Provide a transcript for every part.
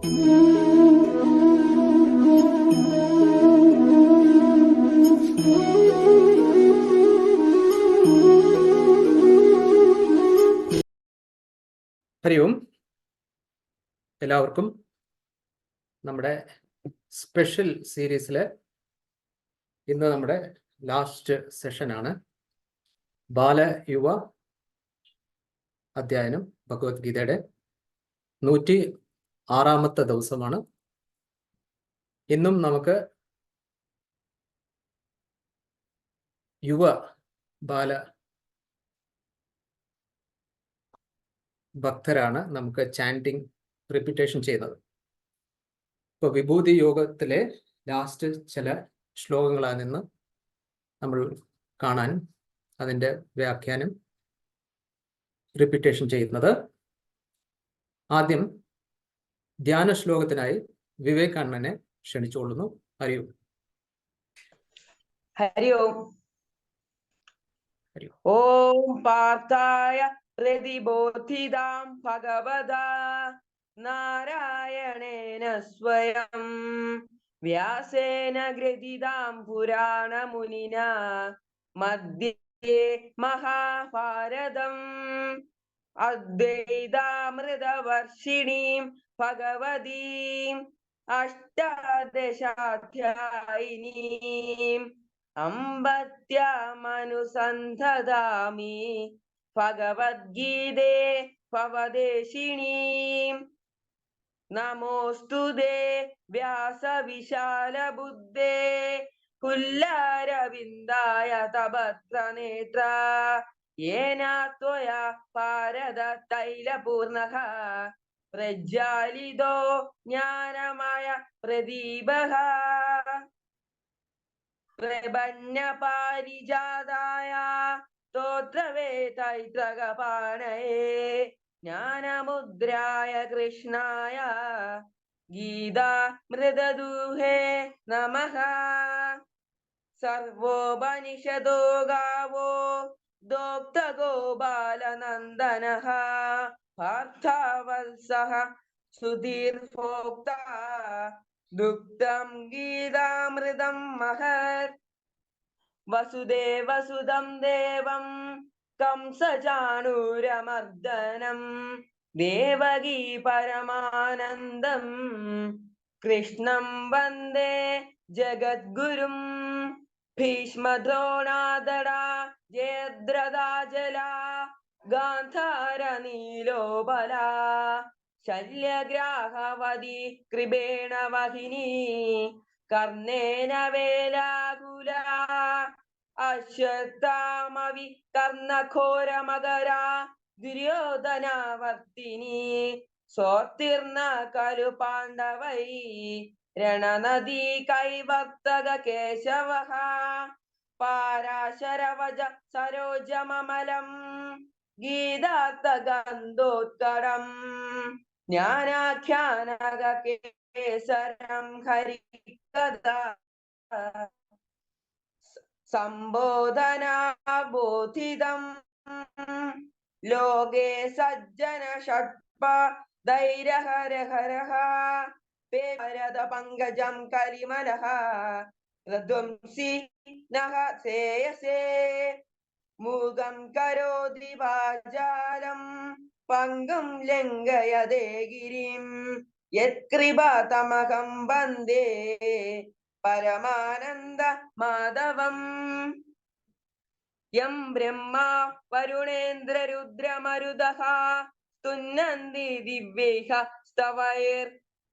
ഹരി ഓം. എല്ലാവർക്കും നമ്മുടെ സ്പെഷ്യൽ സീരീസിലെ ഇന്ന് നമ്മുടെ ലാസ്റ്റ് സെഷനാണ്. ബാലയുവ അധ്യയനം ഭഗവത്ഗീതയുടെ 106ാമത്തെ ദിവസമാണ്. ഇന്നും നമുക്ക് യുവ ബാല ഭക്തരാണ് നമുക്ക് ചാൻറ്റിങ് റിപ്പീറ്റേഷൻ ചെയ്യുന്നത്. ഇപ്പോൾ വിഭൂതി യോഗത്തിലെ ലാസ്റ്റ് ചില ശ്ലോകങ്ങളാണ് നിന്ന് നമ്മൾ കാണാൻ അതിൻ്റെ വ്യാഖ്യാനം റിപ്പീറ്റേഷൻ ചെയ്യുന്നത്. ആദ്യം ധ്യാന ശ്ലോകത്തിനായി വിവേകാനന്ദനെ ക്ഷണിച്ചുകൊള്ളുന്നു. ഹരി ഓം. ഹരി ഓം. ഓം പാർത്ഥായ പ്രതിബോധിതാം ഭഗവതാ നാരായണേന സ്വയം വ്യാസേന ഗ്രഥിതാം പുരാണമുനിന മധ്യേ മഹാഭാരതം അദ്വൈതാമൃതവർഷിണീം ഭഗവതീം അഷ്ടാദശാധ്യായിനീം അമ്പത്യാമനുസന്ധദാമി ഭഗവദ്ഗീതേ ഭവദേശിണീം നമോസ്തുതേ വ്യാസവിശാലബുദ്ധേ കുല്ലാരവിന്ദായ തപത്രനേത്ര യേന ത്വയാ ഭാരത തൈലപൂർണഃ പ്രജ്വാലിതോ ജ്ഞാനമയ പ്രദീപഃ പ്രപന്നപാരിജാതായ സ്തോത്രവേതൈത്രകപാണയേ ജ്ഞാനമുദ്രായ കൃഷ്ണായ ഗീതാമൃതദൂഹേ നമഃ. സർവോപനിഷദോ ഗാവോ ദോക്തഗോപാലനന്ദനഃ പാർത്ഥാവത്സഃ സുധീർഭോക്ത ദുഗ്ധം ഗീതാമൃതം മഹത്. വസുദേവസുതം ദേവം കംസചാണൂരമർദ്ദനം ദേവകീ പരമാനന്ദം കൃഷ്ണം വന്ദേ ജഗദ്ഗുരും. ഭീഷ്മദ്രോണാദടാ ജയദ്രഥാജലാ ഗാന്ധാര നീലോപലാ ശല്യഗ്രാഹവതി കൃപേണ വഹിനി കർണേന വേലാകുലാ അശ്വത്ഥാമവി കർണഘോരമകരാ ദുര്യോധനാവർത്തിനി സോത്തീർണ ഖലു പാണ്ഡവൈ രണനദീ കൈവർത്തക കേശവഃ പാരാശരവജ സരോജമമലം ഗീതാർത്ഥഗന്ധോത്കടം ജ്ഞാനാഖ്യാനക കേസരം ഹരികഥാ സംബോധനാബോധിതം ലോകേ സജ്ജന ഷഡ്പ ധൈര്യഹരഹരഃ ഭരത പങ്കജം കരിമലഃ രധ്വംസി നഃ സേയസേ മൂകം കരോതി വാചാലം പങ്കം ലംഘയതേ ഗിരിം യത്കൃപാതമഹം വന്ദേ പരമാനന്ദ മാധവം. യം ബ്രഹ്മാ വരുണേന്ദ്രരുദ്രമരുതഃ സ്തുന്നന്തി ദിവ്യൈഃ സ്തവൈർവേദൈഃ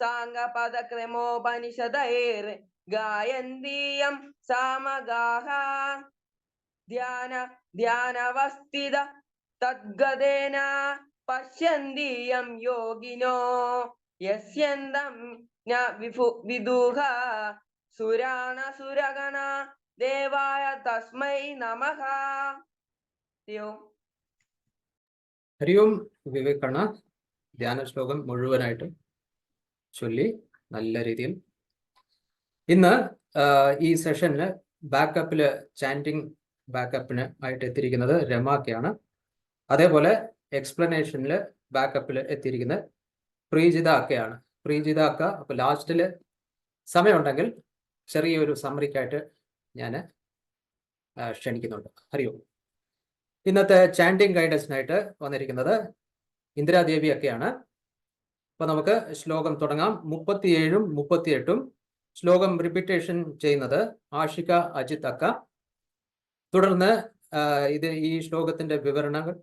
സാംഗപദക്രമോപനിഷദൈർഗായന്തി യം സാമഗാഃ ധ്യാനവസ്ഥിത തദ്ഗതേന പശ്യന്തി യം യോഗിനോ യസ്യന്തം ന വിദുഃ സുരാണസുരഗണ ദേവായ തസ്മൈ നമഃ. ഹരി ഓം. വിവേകണ്ണ ധ്യാന ശ്ലോകം മുഴുവനായിട്ട് ചൊല്ലി നല്ല രീതിയിൽ. ഇന്ന് ഈ സെഷനിൽ ബാക്കപ്പില് ചാൻറ്റിങ് ബാക്കപ്പിന് ആയിട്ട് എത്തിയിരിക്കുന്നത് രമാക്കയാണ്. അതേപോലെ എക്സ്പ്ലനേഷനിൽ ബാക്കപ്പിൽ എത്തിയിരിക്കുന്ന പ്രീജിത അക്കയാണ്. പ്രീജിത അക്ക അപ്പോൾ ലാസ്റ്റിൽ സമയമുണ്ടെങ്കിൽ ചെറിയൊരു സമ്മറിക്കായിട്ട് ഞാൻ ക്ഷണിക്കുന്നുണ്ട്. ഹരി ഓം. ഇന്നത്തെ ചാൻഡിങ് ഗൈഡൻസിനായിട്ട് വന്നിരിക്കുന്നത് ഇന്ദിരാദേവി ഒക്കെയാണ്. അപ്പോൾ നമുക്ക് ശ്ലോകം തുടങ്ങാം. 37ഉം 38ഉം ശ്ലോകം റിപ്പീറ്റേഷൻ ചെയ്യുന്നത് ആഷിക അജിത് അക്ക. തുടർന്ന് ഈ ശ്ലോകത്തിന്റെ വിവരണങ്ങൾ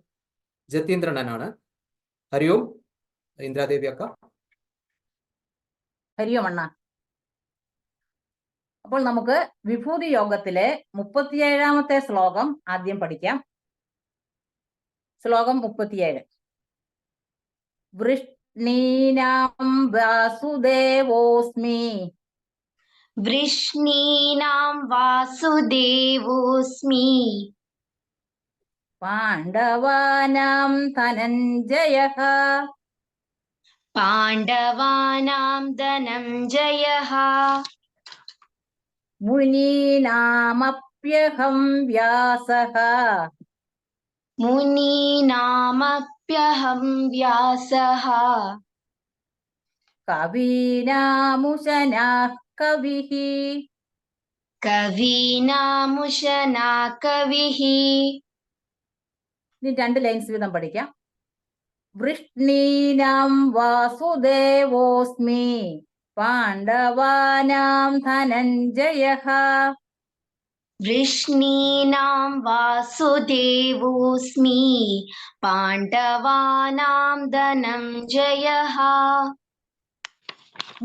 ജതീന്ദ്രനാണ്. ഹരി ഓം. ഇന്ദിരാദേവി അക്ക. ഹരി ഓം അണ്ണ. അപ്പോൾ നമുക്ക് വിഭൂതി യോഗത്തിലെ 37ാമത്തെ ശ്ലോകം ആദ്യം പഠിക്കാം. ശ്ലോകം 37. വൃഷ്ണീനാം വാസുദേവോസ്മി. വൃഷ്ണീനാം വാസുദേവോസ്മി. പാണ്ഡവാനാം ധനഞ്ജയഃ. പാണ്ഡവാനാം ധനഞ്ജയഃ. മുനീനാമപ്യഹം വ്യാസഃ. മുനീനാമപ്യഹം വ്യാസഃ. കവീനാമുശനാഃ കവിഃ. കവീനാമുശനാ കവിഃ. ഇനി 2 ലൈൻസ് വീതം പഠിക്കാം. വൃഷ്ണീനാം വാസുദേവോസ്മി. പാണ്ഡവാനാം ധനഞ്ജയഃ. വൃഷ്ണീനാം വാസുദേവോസ്മി. പാണ്ഡവാനാം ധനഞ്ജയഃ.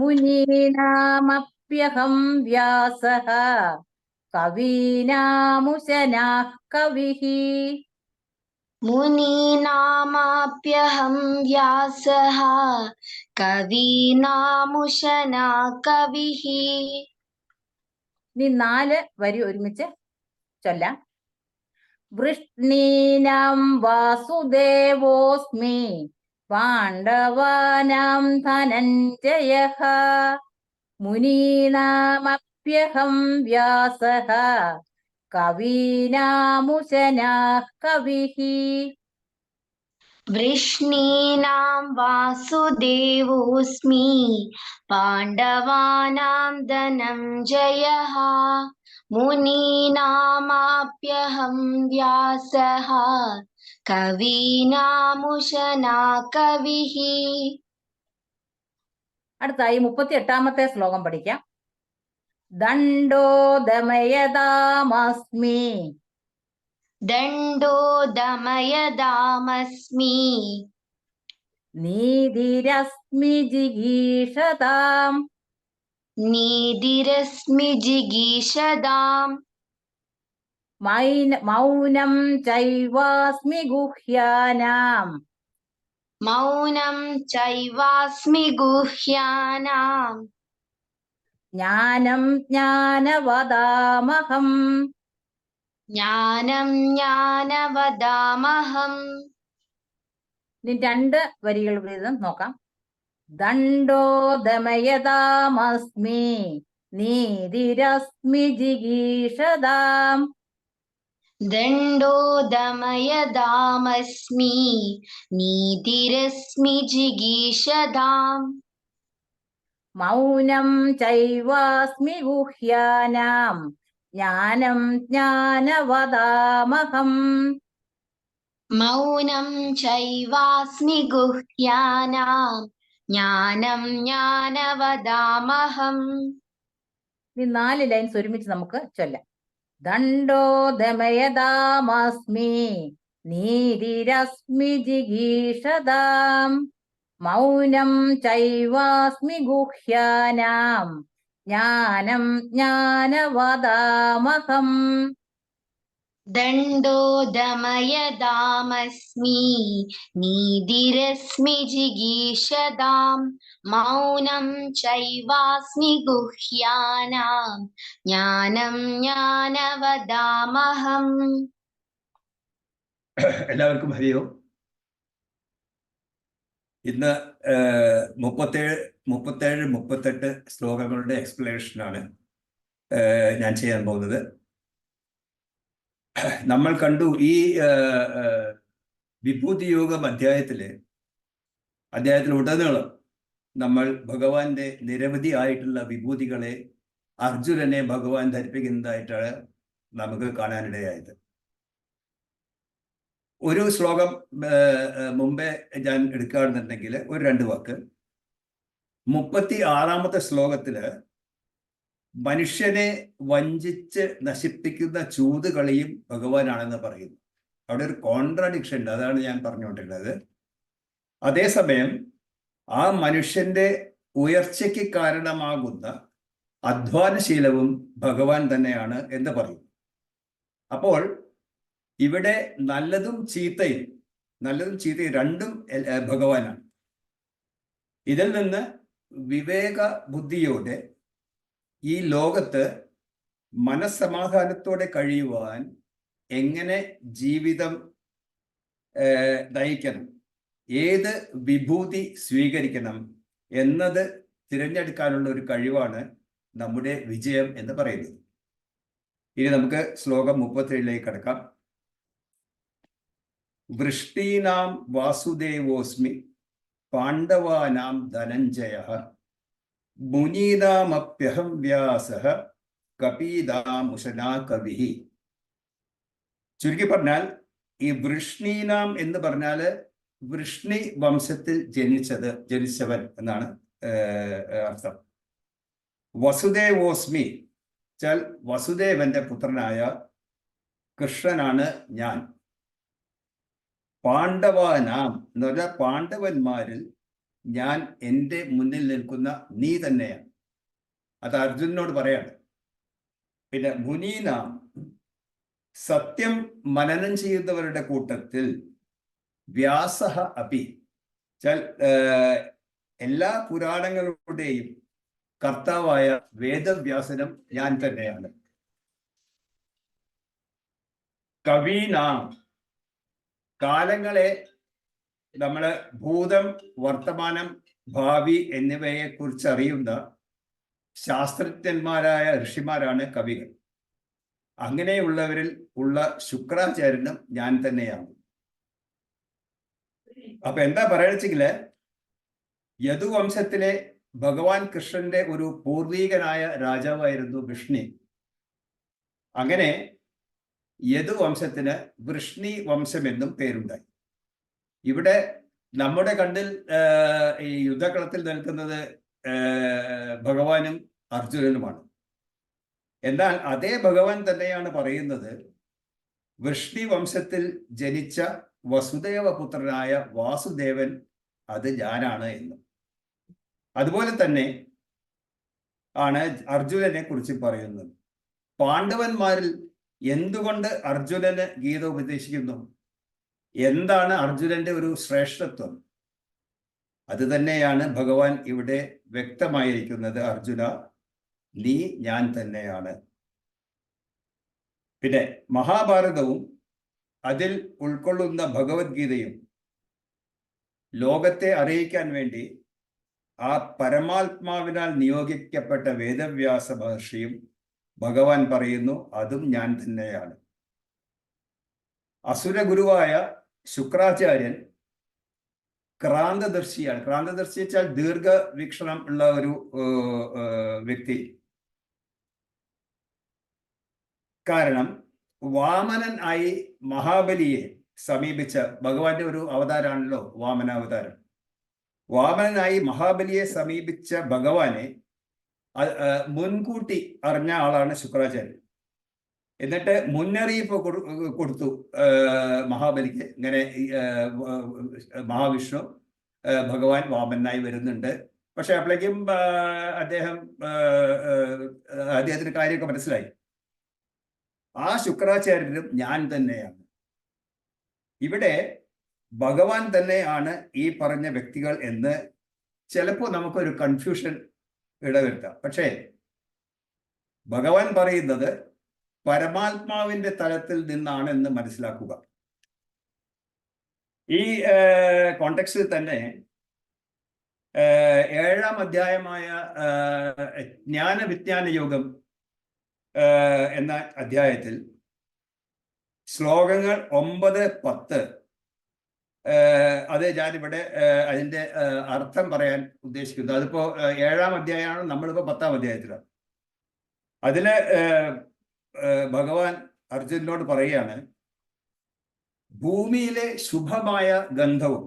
മുനീനാമപ്യഹം വ്യാസഃ. കവീനാമുശനാഃ കവിഃ. മുനീനാമപ്യഹം വ്യാസഃ. കവീനാമുശനാ കവിഃ. ഇനി 4 വരി ഒരുമിച്ച് ചൊല്ലാം. വൃഷ്ണീനാം വാസുദേവോസ്മി. പാണ്ഡവാനാം ധനഞ്ജയഃ. മുനീനാമപ്യഹം വ്യാസഃ. കവീനാമുശനാഃ കവിഃ. വൃഷ്ണീനാം വാസുദേവോസ്മി. പാണ്ഡവാനാം ധനഞ്ജയഃ. മുനീനാമപ്യഹം വ്യാസഃ. കവീനാമുശനാ കവിഃ. അടുത്തായി 38ാമത്തെ ശ്ലോകം പഠിക്കാം. ദണ്ഡോ ദമയതാമസ്മി. ദണ്ഡോ ദമയതാമസ്മി. നീതിരസ്മി ജിഗീഷതാം. നീതിരസ്മി ജിഗീഷതാം. മൗനം ചൈവാസ്മി ഗുഹ്യാനാം. മൗനം ചൈവാസ്മി ഗുഹ്യാനാം. ജ്ഞാനം ജ്ഞാനവദാമഹം. ജ്ഞാനം ജ്ഞാനവദാമഹം. ഇനി 2 വരികൾ വീതം നോക്കാം. ദണ്ഡോ ദമയതാമസ്മി. നീതിരസ്മി ജിഗീഷതാം. ദണ്ഡോ ദമയതാമസ്മി. നീതിരസ്മി ജിഗീഷതാം. മൗനം ചൈവാസ്മി ഗുഹ്യാനാം. ജ്ഞാനം ജ്ഞാനവദാമഹം. മൗനം ചൈവാസ്മി ഗുഹ്യാനാം. ജ്ഞാനം ജ്ഞാനവദാമഹം. ഈ 4 ലൈൻസ് ഒരുമിച്ച് നമുക്ക് ചൊല്ലാം. ദണ്ഡോ ദമയതാമസ്മി. നീതിരസ്മി ജിഗീഷതാം. മൗനം ചൈവാസ്മി ഗുഹ്യാനാം. ജ്ഞാനം ജ്ഞാനവദാമഹം. ദണ്ഡോ ദമയതാമസ്മി. നീതിരസ്മി ജിഗീഷതാം. മൗനം ചൈവാസ്മി ഗുഹ്യാനാം. ജ്ഞാനം ജ്ഞാനവദാമഹം. എല്ലാവർക്കും ഹരിയോ. ഇന്ന് 37, 38 ശ്ലോകങ്ങളുടെ എക്സ്പ്ലനേഷനാണ് ഞാൻ ചെയ്യാൻ പോകുന്നത്. നമ്മൾ കണ്ടു ഈ വിഭൂതിയോഗം അധ്യായത്തിലുടനീളം നമ്മൾ ഭഗവാന്റെ നിരവധി ആയിട്ടുള്ള വിഭൂതികളെ അർജുനനെ ഭഗവാൻ ധരിപ്പിക്കുന്നതായിട്ടാണ് നമുക്ക് കാണാനിടയായത്. ഒരു ശ്ലോകം മുമ്പേ ഞാൻ എടുക്കുകയാണെന്നുണ്ടെങ്കിൽ ഒരു 2 വാക്ക്. 36-ാമത്തെ ശ്ലോകത്തില് മനുഷ്യനെ വഞ്ചിച്ച് നശിപ്പിക്കുന്ന ചൂതുകളിയും ഭഗവാനാണെന്ന് പറയുന്നു. അവിടെ ഒരു കോൺട്രാഡിക്ഷൻ ഉണ്ട്, അതാണ് ഞാൻ പറഞ്ഞുകൊണ്ടിരുന്നത്. അതേസമയം ആ മനുഷ്യന്റെ ഉയർച്ചയ്ക്ക് കാരണമാകുന്ന അധ്വാനശീലവും ഭഗവാൻ തന്നെയാണ് എന്ന് പറയുന്നു. അപ്പോൾ ഇവിടെ നല്ലതും ചീത്തയും രണ്ടും ഭഗവാനാണ്. ഇതിൽ നിന്ന് വിവേക ബുദ്ധിയോടെ ഈ ലോകത്ത് മനസ്സമാധാനത്തോടെ കഴിയുവാൻ എങ്ങനെ ജീവിതം നയിക്കണം, ഏത് വിഭൂതി സ്വീകരിക്കണം എന്നത് തിരഞ്ഞെടുക്കാനുള്ള ഒരു കഴിവാണ് നമ്മുടെ വിജയം എന്ന് പറയുന്നത്. ഇനി നമുക്ക് ശ്ലോകം 37ലേക്ക് കടക്കാം. വൃഷ്ടീനാം വാസുദേവോസ്മി പാണ്ഡവാനാം ധനഞ്ജയഃ മുനീനാമപ്യഹം വ്യാസഃ കപീദാമുശനാ കവിഃ. ചുരുക്കി പറഞ്ഞാൽ ഈ വൃഷ്ണീനാം എന്ന് പറഞ്ഞാല് വൃഷ്ണി വംശത്തിൽ ജനിച്ചവൻ എന്നാണ് അർത്ഥം. വസുദേവോസ്മി വെച്ചാൽ വസുദേവന്റെ പുത്രനായ കൃഷ്ണനാണ് ഞാൻ. പാണ്ഡവാനാം എന്ന് പറഞ്ഞാൽ പാണ്ഡവന്മാരിൽ ഞാൻ എൻ്റെ മുന്നിൽ നിൽക്കുന്ന നീ തന്നെയാണ്. അത് അർജുനനോട് പറയാണ്. പിന്നെ മുനീനാം, സത്യം മനനം ചെയ്യുന്നവരുടെ കൂട്ടത്തിൽ വ്യാസഃ അപി, എല്ലാ പുരാണങ്ങളുടെയും കർത്താവായ വേദവ്യാസനും ഞാൻ തന്നെയാണ്. കവീനാം, കാലങ്ങളെ നമ്മള് ഭൂതം, വർത്തമാനം, ഭാവി എന്നിവയെ കുറിച്ച് അറിയുന്ന ശാസ്ത്രജ്ഞന്മാരായ ഋഷിമാരാണ് കവികൾ. അങ്ങനെയുള്ളവരിൽ ഉള്ള ശുക്രാചാര്യനും ഞാൻ തന്നെയാണ്. അപ്പൊ എന്താ പറയുകയെങ്കില് യദുവംശത്തിലെ ഭഗവാൻ കൃഷ്ണന്റെ ഒരു പൂർവീകനായ രാജാവായിരുന്നു വൃഷ്ണി. അങ്ങനെ യദുവംശത്തിന് വൃഷ്ണി വംശം എന്നും പേരുണ്ടായി. ഇവിടെ നമ്മുടെ കണ്ണിൽ ഈ യുദ്ധകളത്തിൽ നിൽക്കുന്നത് ഭഗവാനും അർജുനനുമാണ്. എന്നാൽ അതേ ഭഗവാൻ തന്നെയാണ് പറയുന്നത് വൃഷ്ണി വംശത്തിൽ ജനിച്ച വസുദേവപുത്രനായ വാസുദേവൻ അത് ഞാനാണ് എന്ന്. അതുപോലെ തന്നെ ആണ് അർജുനനെ കുറിച്ച് പറയുന്നത്. പാണ്ഡവന്മാരിൽ എന്തുകൊണ്ട് അർജുനന് ഗീത ഉപദേശിക്കുന്നു? എന്താണ് അർജുനന്റെ ഒരു ശ്രേഷ്ഠത്വം? അത് തന്നെയാണ് ഭഗവാൻ ഇവിടെ വ്യക്തമായിരിക്കുന്നത്. അർജുന, നീ ഞാൻ തന്നെയാണ്. പിന്നെ മഹാഭാരതവും അതിൽ ഉൾക്കൊള്ളുന്ന ഭഗവത്ഗീതയും ലോകത്തെ അറിയിക്കാൻ വേണ്ടി ആ പരമാത്മാവിനാൽ നിയോഗിക്കപ്പെട്ട വേദവ്യാസ മഹർഷിയും ഭഗവാൻ പറയുന്നു അതും ഞാൻ തന്നെയാണ്. അസുരഗുരുവായ ശുക്രാചാര്യൻ ക്രാന്തദർശിയാണ്. ക്രാന്തദർശി വെച്ചാൽ ദീർഘവീക്ഷണം ഉള്ള ഒരു വ്യക്തി. കാരണം വാമനൻ ആയി മഹാബലിയെ സമീപിച്ച ഭഗവാന്റെ ഒരു അവതാരമാണല്ലോ വാമനാവതാരം. വാമനനായി മഹാബലിയെ സമീപിച്ച ഭഗവാനെ മുൻകൂട്ടി അറിഞ്ഞ ആളാണ് ശുക്രാചാര്യൻ. എന്നിട്ട് മുന്നറിയിപ്പ് കൊടുത്തു മഹാബലിക്ക്, ഇങ്ങനെ മഹാവിഷ്ണു ഭഗവാൻ വാമനായി വരുന്നുണ്ട്. പക്ഷെ അപ്പോഴേക്കും അദ്ദേഹത്തിന് കാര്യമൊക്കെ മനസ്സിലായി. ആ ശുക്രാചാര്യനും ഞാൻ തന്നെയാണ്. ഇവിടെ ഭഗവാൻ തന്നെയാണ് ഈ പറഞ്ഞ വ്യക്തികൾ എന്ന് ചിലപ്പോൾ നമുക്കൊരു കൺഫ്യൂഷൻ ഇടവരുത്താം. പക്ഷേ ഭഗവാൻ പറയുന്നത് പരമാത്മാവിന്റെ തലത്തിൽ നിന്നാണെന്ന് മനസ്സിലാക്കുക. ഈ കോണ്ടെക്സ്റ്റിൽ തന്നെ 7-ാം അധ്യായമായ ജ്ഞാനവിജ്ഞാന യോഗം എന്ന അധ്യായത്തിൽ ശ്ലോകങ്ങൾ 9, 10 അത് ഞാനിവിടെ അതിന്റെ അർത്ഥം പറയാൻ ഉദ്ദേശിക്കുന്നത്. അതിപ്പോ 7-ാം അധ്യായമാണ്, നമ്മളിപ്പോ 10-ാം അധ്യായത്തിലാണ്. അതില് ഭഗവാൻ അർജുനനോട് പറയുകയാണ്, ഭൂമിയിലെ ശുഭമായ ഗന്ധവും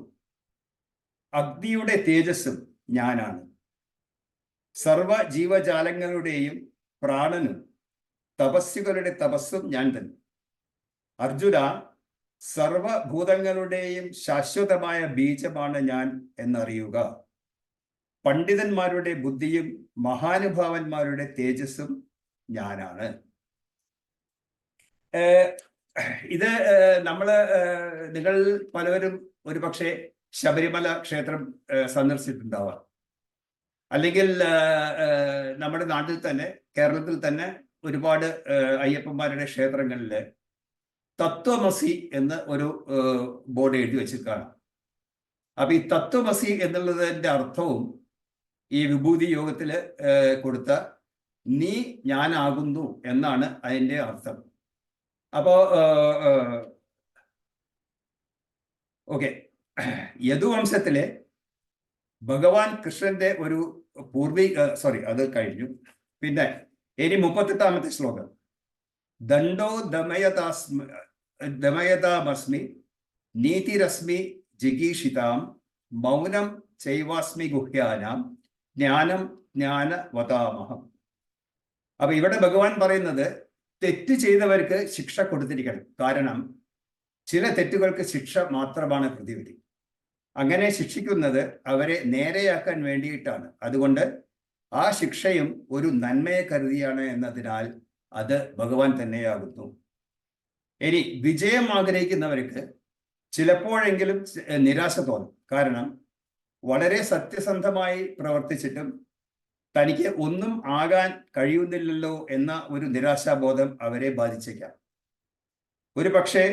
അഗ്നിയുടെ തേജസ്സും ഞാനാണ്. സർവ ജീവജാലങ്ങളുടെയും പ്രാണനും തപസ്സുകളുടെ തപസ്സും ഞാൻ തന്നെ. അർജുന, സർവഭൂതങ്ങളുടെയും ശാശ്വതമായ ബീജമാണ് ഞാൻ എന്നറിയുക. പണ്ഡിതന്മാരുടെ ബുദ്ധിയും മഹാനുഭാവന്മാരുടെ തേജസ്സും ഞാനാണ്. ഇത് നിങ്ങൾ പലവരും ഒരുപക്ഷെ ശബരിമല ക്ഷേത്രം സന്ദർശിച്ചിട്ടുണ്ടാവാം. അല്ലെങ്കിൽ നമ്മുടെ നാട്ടിൽ തന്നെ, കേരളത്തിൽ തന്നെ ഒരുപാട് അയ്യപ്പന്മാരുടെ ക്ഷേത്രങ്ങളിൽ തത്വമസി എന്ന് ഒരു ബോർഡ് എഴുതി വെച്ചിട്ടാണ്. അപ്പൊ ഈ തത്വമസി എന്നുള്ളതിന്റെ അർത്ഥവും ഈ വിഭൂതി യോഗത്തില് കൊടുത്ത നീ ഞാനാകുന്നു എന്നാണ് അതിന്റെ അർത്ഥം. അപ്പോ ഓക്കെ, യദുവംശത്തിലെ ഭഗവാൻ കൃഷ്ണന്റെ ഒരു അത് കഴിഞ്ഞു. പിന്നെ ഇനി 38-ാമത്തെ ശ്ലോകം. ദണ്ഡോ ദമയതാമസ്മി നീതിരസ്മി ജിഗീഷിതാം മൗനം ചൈവാസ്മി ഗുഹ്യാനാം ജ്ഞാനം ജ്ഞാനവതാമഹം. അപ്പൊ ഇവിടെ ഭഗവാൻ പറയുന്നത് തെറ്റ് ചെയ്തവർക്ക് ശിക്ഷ കൊടുത്തിരിക്കണം. കാരണം ചില തെറ്റുകൾക്ക് ശിക്ഷ മാത്രമാണ് പ്രതിവിധി. അങ്ങനെ ശിക്ഷിക്കുന്നത് അവരെ നേരെയാക്കാൻ വേണ്ടിയിട്ടാണ്. അതുകൊണ്ട് ആ ശിക്ഷയും ഒരു നന്മയെ കരുതിയാണ് എന്നതിനാൽ അത് ഭഗവാൻ തന്നെയാകുന്നു. ഇനി വിജയം ആഗ്രഹിക്കുന്നവർക്ക് ചിലപ്പോഴെങ്കിലും നിരാശ തോന്നും. കാരണം വളരെ സത്യസന്ധമായി പ്രവർത്തിച്ചിട്ടും തനിക്ക് ഒന്നും ആകാൻ കഴിയുന്നില്ലല്ലോ എന്ന ഒരു നിരാശാബോധം അവരെ ബാധിച്ചേക്കാം. ഒരു പക്ഷേ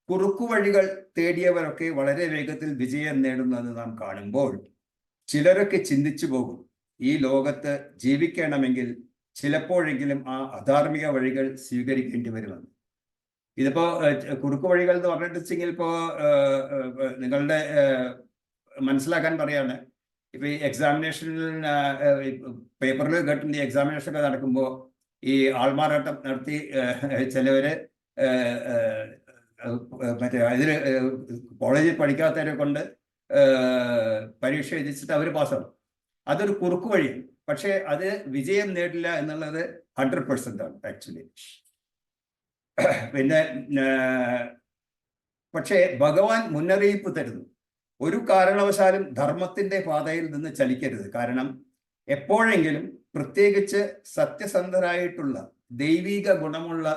കുറുക്കുവഴികൾ തേടിയവരൊക്കെ വളരെ വേഗത്തിൽ വിജയം നേടുന്നത് നാം കാണുമ്പോൾ ചിലരൊക്കെ ചിന്തിച്ചു പോകും, ഈ ലോകത്ത് ജീവിക്കണമെങ്കിൽ ചിലപ്പോഴെങ്കിലും ആ അധാർമിക വഴികൾ സ്വീകരിക്കേണ്ടി വരുമെന്ന്. ഇതിപ്പോ കുറുക്കു വഴികൾ എന്ന് പറഞ്ഞിട്ടുവെച്ചെങ്കിൽ ഇപ്പോ നിങ്ങളുടെ മനസ്സിലാക്കാൻ പറയാണ്, ഇപ്പൊ ഈ എക്സാമിനേഷനിൽ പേപ്പറിൽ കേട്ടുന്ന എക്സാമിനേഷൻ ഒക്കെ നടക്കുമ്പോൾ ഈ ആൾമാറാട്ടം നടത്തി ചിലവര് മറ്റേ അതിന് കോളേജിൽ പഠിക്കാത്തവരെ കൊണ്ട് പരീക്ഷ എഴുതിച്ചിട്ട് അവർ പാസ്സാവും. അതൊരു കുറുക്കു വഴിയാണ്. പക്ഷെ അത് വിജയം നേടില്ല എന്നുള്ളത് 100% ആണ് ആക്ച്വലി. പിന്നെ പക്ഷേ ഭഗവാൻ മുന്നറിയിപ്പ് തരുന്നു, ഒരു കാരണവശാലും ധർമ്മത്തിന്റെ പാതയിൽ നിന്ന് ചലിക്കരുത്. കാരണം എപ്പോഴെങ്കിലും പ്രത്യേകിച്ച് സത്യസന്ധരായിട്ടുള്ള ദൈവിക ഗുണമുള്ള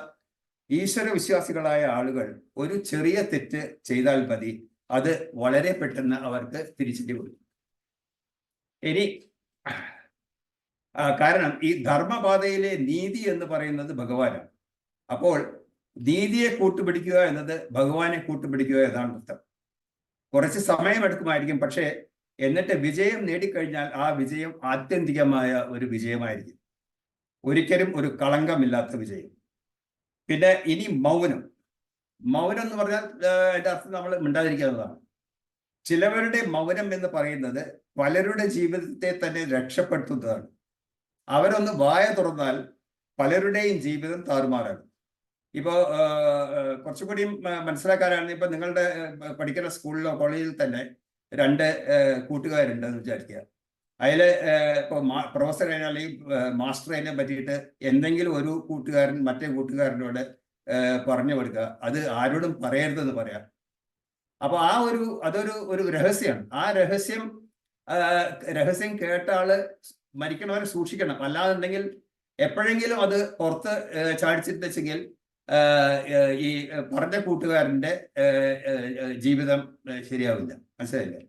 ഈശ്വര വിശ്വാസികളായ ആളുകൾ ഒരു ചെറിയ തെറ്റ് ചെയ്താൽ മതി, അത് വളരെ പെട്ടെന്ന് അവർക്ക് തിരിച്ചടി കൊടുക്കും. ഇനി കാരണം ഈ ധർമ്മപാതയിലെ നീതി എന്ന് പറയുന്നത് ഭഗവാനാണ്. അപ്പോൾ നീതിയെ കൂട്ടുപിടിക്കുക എന്നത് ഭഗവാനെ കൂട്ടുപിടിക്കുക എന്നാണ് അർത്ഥം. കുറച്ച് സമയമെടുക്കുമായിരിക്കും, പക്ഷേ എന്നിട്ട് വിജയം നേടിക്കഴിഞ്ഞാൽ ആ വിജയം ആത്യന്തികമായ ഒരു വിജയമായിരിക്കും, ഒരിക്കലും ഒരു കളങ്കമില്ലാത്ത വിജയം. പിന്നെ ഇനി മൗനം. മൗനം എന്ന് പറഞ്ഞാൽ അതിന്റെ അർത്ഥം നമ്മൾ മിണ്ടാതിരിക്കുന്നതാണ്. ചിലവരുടെ മൗനം എന്ന് പറയുന്നത് പലരുടെ ജീവിതത്തെ തന്നെ രക്ഷപ്പെടുത്തുന്നതാണ്. അവരൊന്ന് വായ തുറന്നാൽ പലരുടെയും ജീവിതം താറുമാറാണ്. ഇപ്പോ കുറച്ചുകൂടി മനസ്സിലാക്കാനാണ്, ഇപ്പൊ നിങ്ങളുടെ പഠിക്കുന്ന സ്കൂളിലോ കോളേജിൽ തന്നെ 2 കൂട്ടുകാരുണ്ടെന്ന് വിചാരിക്കുക. അതില് ഇപ്പൊ പ്രൊഫസർ അല്ലെങ്കിൽ മാസ്റ്റർ അതിനെ പറ്റിയിട്ട് എന്തെങ്കിലും ഒരു കൂട്ടുകാരൻ മറ്റേ കൂട്ടുകാരനോട് പറഞ്ഞു കൊടുക്കുക, അത് ആരോടും പറയരുതെന്ന് പറയാം. അപ്പൊ അതൊരു രഹസ്യമാണ്. ആ രഹസ്യം കേട്ട ആള് മരിക്കണവരെ സൂക്ഷിക്കണം. അല്ലാന്നുണ്ടെങ്കിൽ എപ്പോഴെങ്കിലും അത് പുറത്ത് ചാടിച്ചിട്ടെങ്കിൽ ഈ പറഞ്ഞ കൂട്ടുകാരന്റെ ജീവിതം ശരിയാവില്ല. മനസ്സിലായില്ലേ?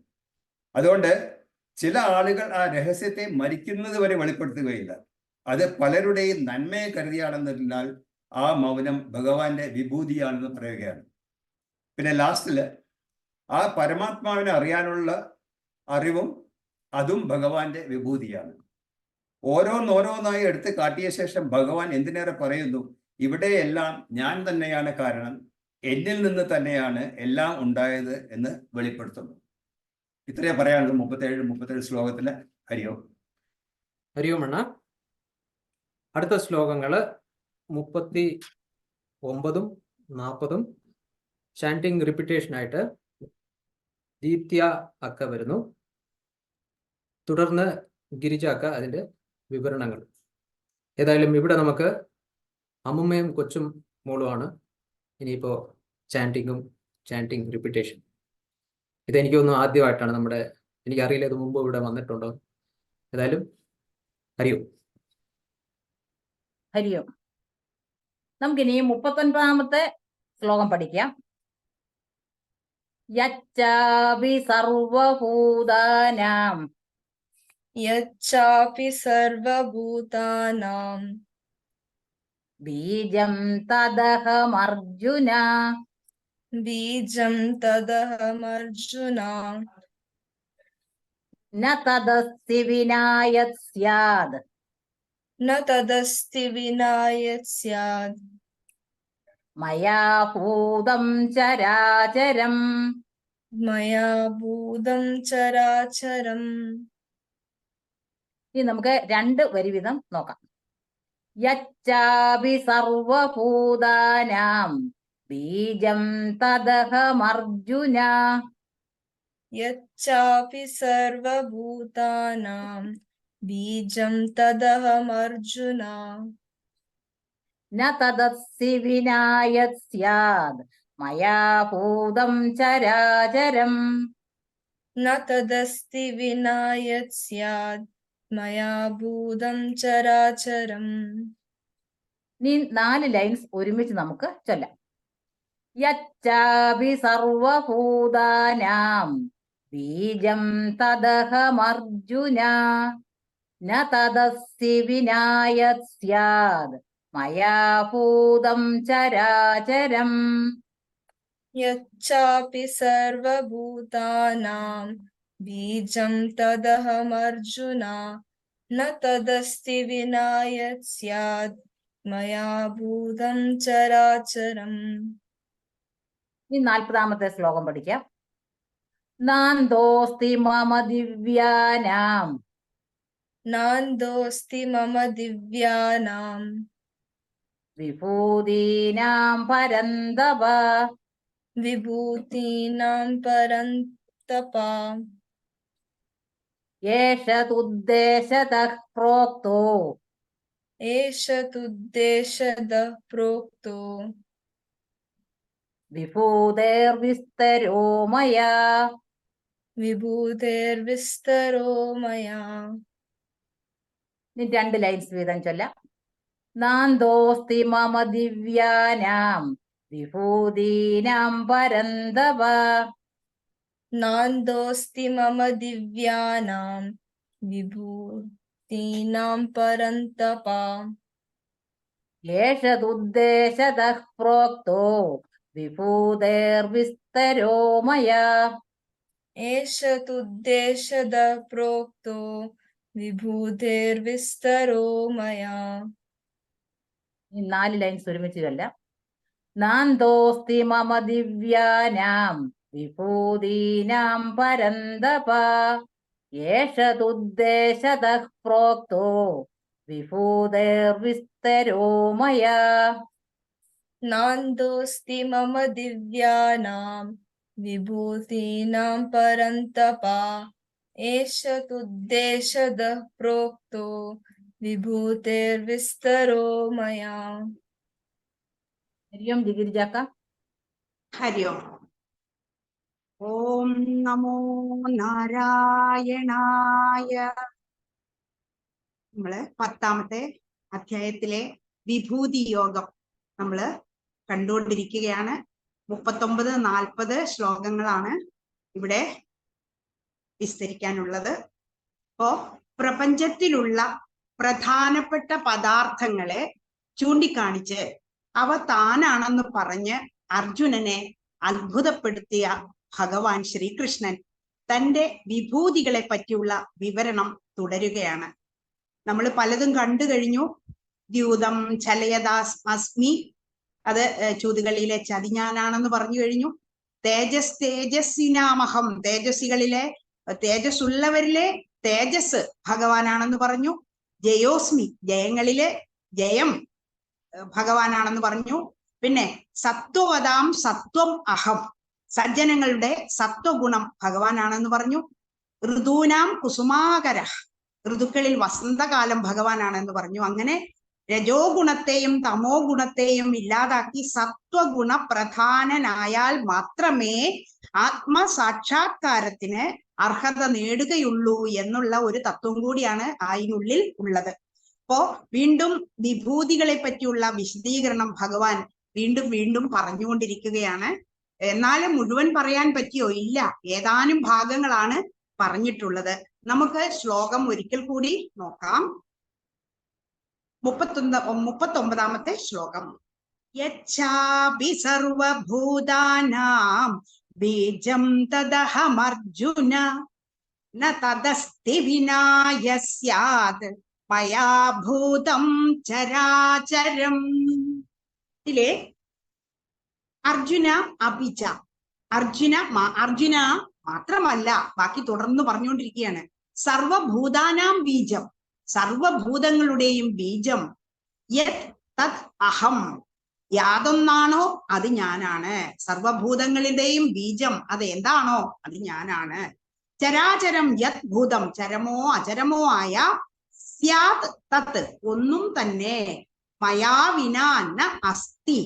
അതുകൊണ്ട് ചില ആളുകൾ ആ രഹസ്യത്തെ മരിക്കുന്നത് വരെ വെളിപ്പെടുത്തുകയില്ല. അത് പലരുടെയും നന്മയെ കരുതിയാണെന്നതിനാൽ ആ മൗനം ഭഗവാന്റെ വിഭൂതിയാണെന്ന് പറയുകയാണ്. പിന്നെ ലാസ്റ്റില് ആ പരമാത്മാവിനെ അറിയാനുള്ള അറിവും അതും ഭഗവാന്റെ വിഭൂതിയാണ്. ഓരോന്നോരോന്നായി എടുത്ത് കാട്ടിയ ശേഷം ഭഗവാൻ എന്തിനേറെ പറയുന്നു, ഇവിടെയെല്ലാം ഞാൻ തന്നെയാണ് കാരണം, എന്നിൽ നിന്ന് തന്നെയാണ് എല്ലാം ഉണ്ടായത് എന്ന് വെളിപ്പെടുത്തുന്നു. ഇത്രയേ പറയാനുള്ളൂ 37 ശ്ലോകത്തിലെ. ഹരിയോ ഹരിയോമണ്ണ. അടുത്ത ശ്ലോകങ്ങൾ 39 40 ചാൻറ്റിങ് റിപ്പീറ്റേഷനായിട്ട് ദീപ്യ അക്ക വരുന്നു. തുടർന്ന് ഗിരിജ അക്ക അതിൻ്റെ വിവരണങ്ങൾ. ഏതായാലും ഇവിടെ നമുക്ക് അമ്മുമ്മയും കൊച്ചും മോളുമാണ്. ഇനിയിപ്പോൾ ചാൻറ്റിങ് റിപ്പീറ്റേഷൻ. ഇതെനിക്കൊന്നും ആദ്യമായിട്ടാണ് എനിക്കറിയില്ല ഇത് മുമ്പ് ഇവിടെ വന്നിട്ടുണ്ടോ. ഏതായാലും ഹരിയോ ഹരിയോ. നമുക്കിനി 39-ാമത്തെ ശ്ലോകം പഠിക്കാം. യച്ചാപി സർവഭൂതാനാം യച്ചാപി സർവഭൂതാനാം ബീജം തദഹമർജുന ബീജം തദഹമർജുന ന തദസ്തി വിനായത് സ്യാദ് ന തദസ്തി വിനായത് സ്യാദ് മയാ ഭൂതം ചരാചരം മയാ ഭൂതം ചരാചരം. ഇനി നമുക്ക് 2 വരി വീതം നോക്കാം. യച്ചാപി സർവഭൂതാനാം ബീജം തദഹമർജുന യച്ചാപി സർവഭൂതാനാം ബീജം തദഹമർജുന ന തദസ്തി വിനായത് സ്യാദ് മയാ ഭൂതം ചരാചരം ന തദസ്തി വിനായത് സ്യാദ് മയാ ഭൂതം ചരാചരം. ഇനി 4 ലൈൻസ് ഒരുമിച്ച് നമുക്ക് ചൊല്ലാം. യച്ചാപി സർവഭൂതാനാം ബീജം തദഹമർജുന ന തദസ്തി വിനായത് സ്യാദ് മയാ ഭൂതം ചരാചരം. യച്ചാപി സർവഭൂതാനാം ബീജം തദഹമർജുന ന തദസ്തി വിനായത് സ്യാദ് മയാ ഭൂതം ചരാചരം. ഇനി 40-ാമത്തെ ശ്ലോകം പഠിക്കാം. നാന്തോസ്തി മമ ദിവ്യാനാം നാന്തോസ്തി മമ ദിവ്യാനാം വിഭൂതീനാം പരന്തപ വിഭൂതീനാം പരന്തപ യേഷ തുദ്ദേശതഃ പ്രോക്തോ ഏഷ തുദ്ദേശതഃ പ്രോക്തോ വിഭൂതേർവിസ്തരോ മയാ വിഭൂതേർവിസ്തരോ മയാ. ഇനി 2 ലൈൻസ് വീതം ചൊല്ലാം. നാന്തോസ്തി മമ ദിവ്യാനാം വിഭൂതീനാം പരന്തപ നാന്തോസ്തി മമ ദിവ്യാനാം വിഭൂതീനാം പരന്തപ യേഷ തുദ്ദേശതഃ പ്രോക്തോ വിഭൂതേർവിസ്തരോ മയാ. ഏഷ തുദ്ദേശതഃ പ്രോക്തോ വിഭൂതേർവിസ്തരോ മയാ. 4 ലൈൻസ് ഒരുമിച്ച് ചൊല്ലാം. നാന്തോസ്തി മമ ദിവ്യാനാം വിഭൂതീനാം പരന്തപ യേഷ തുദ്ദേശതഃ പ്രോക്തോ വിഭൂതേർവിസ്തരോ മയാ. നാന്തോസ്തി മമ ദിവ്യാനാം വിഭൂതീനാം പരന്തപ ഏഷ തുദ്ദേശതഃ പ്രോക്തോ വിഭൂതേർവിസ്തരോ മയാ. ഹരിയോം ജിഗിരിജാക്ക. ഹരി ഓം. ഓം നമോ നാരായണായ. നമ്മള് 10-ാമത്തെ അധ്യായത്തിലെ വിഭൂതി യോഗം നമ്മള് കണ്ടുകൊണ്ടിരിക്കുകയാണ്. 39-40 ശ്ലോകങ്ങളാണ് ഇവിടെ വിസ്തരിക്കാനുള്ളത്. അപ്പോ പ്രപഞ്ചത്തിലുള്ള പ്രധാനപ്പെട്ട പദാർത്ഥങ്ങളെ ചൂണ്ടിക്കാണിച്ച് അവ താനാണെന്ന് പറഞ്ഞ് അർജുനനെ അത്ഭുതപ്പെടുത്തിയ ഭഗവാൻ ശ്രീകൃഷ്ണൻ തന്റെ വിഭൂതികളെ പറ്റിയുള്ള വിവരണം തുടരുകയാണ്. നമ്മൾ പലതും കണ്ടു കഴിഞ്ഞു. ദ്യൂതം ചലയദാസ്മി, അത് ചൂതുകളിയിലെ ചതി ഞാനാണെന്ന് പറഞ്ഞു കഴിഞ്ഞു. തേജസ് തേജസ്സിനാമഹം, തേജസ്സികളിലെ തേജസ്സുള്ളവരിലെ തേജസ് ഭഗവാനാണെന്ന് പറഞ്ഞു. ജയോസ്മി, ജയങ്ങളിലെ ജയം ഭഗവാനാണെന്ന് പറഞ്ഞു. പിന്നെ സത്വവതാം സത്വം അഹം, സജ്ജനങ്ങളുടെ സത്വഗുണം ഭഗവാനാണെന്ന് പറഞ്ഞു. ഋതൂനാം കുസുമാകര, ഋതുക്കളിൽ വസന്തകാലം ഭഗവാനാണെന്ന് പറഞ്ഞു. അങ്ങനെ രജോ ഗുണത്തെയും തമോ ഗുണത്തെയും ഇല്ലാതാക്കി സത്വഗുണ പ്രധാനനായാൽ മാത്രമേ ആത്മസാക്ഷാത്കാരത്തിന് അർഹത നേടുകയുള്ളൂ എന്നുള്ള ഒരു തത്വം കൂടിയാണ് അതിനുള്ളിൽ ഉള്ളത്. അപ്പോ വീണ്ടും വിഭൂതികളെ പറ്റിയുള്ള വിശദീകരണം ഭഗവാൻ വീണ്ടും വീണ്ടും പറഞ്ഞുകൊണ്ടിരിക്കുകയാണ്. എന്നാലും മുഴുവൻ പറയാൻ പറ്റിയോ? ഇല്ല, ഏതാനും ഭാഗങ്ങളാണ് പറഞ്ഞിട്ടുള്ളത്. നമുക്ക് ശ്ലോകം ഒരിക്കൽ കൂടി നോക്കാം. 39 ശ്ലോകം. യച്ഛാപി സർവഭൂതാനാം ബീജം തദഹമർജുന ന തദസ്തി വിനാ യസ്യാത് മയാ ഭൂതം ചരാചരം. ഇതിലെ അർജുന അഭിജ, അർജുന മാത്രമല്ല, ബാക്കി തുടർന്ന് പറഞ്ഞുകൊണ്ടിരിക്കുകയാണ്. സർവഭൂതാനാം ബീജം, സർവഭൂതങ്ങളുടെയും ബീജം. യത് തത് അഹം, യാതൊന്നാണോ അത് ഞാനാണ്. സർവഭൂതങ്ങളുടെയും ബീജം അത് എന്താണോ അത് ഞാനാണ്. ചരാചരം യത് ഭൂതം, ചരമോ അചരമോ ആയ സ്യാത് തത്, ഒന്നും തന്നെ മയാ വിനാ ന അസ്തി,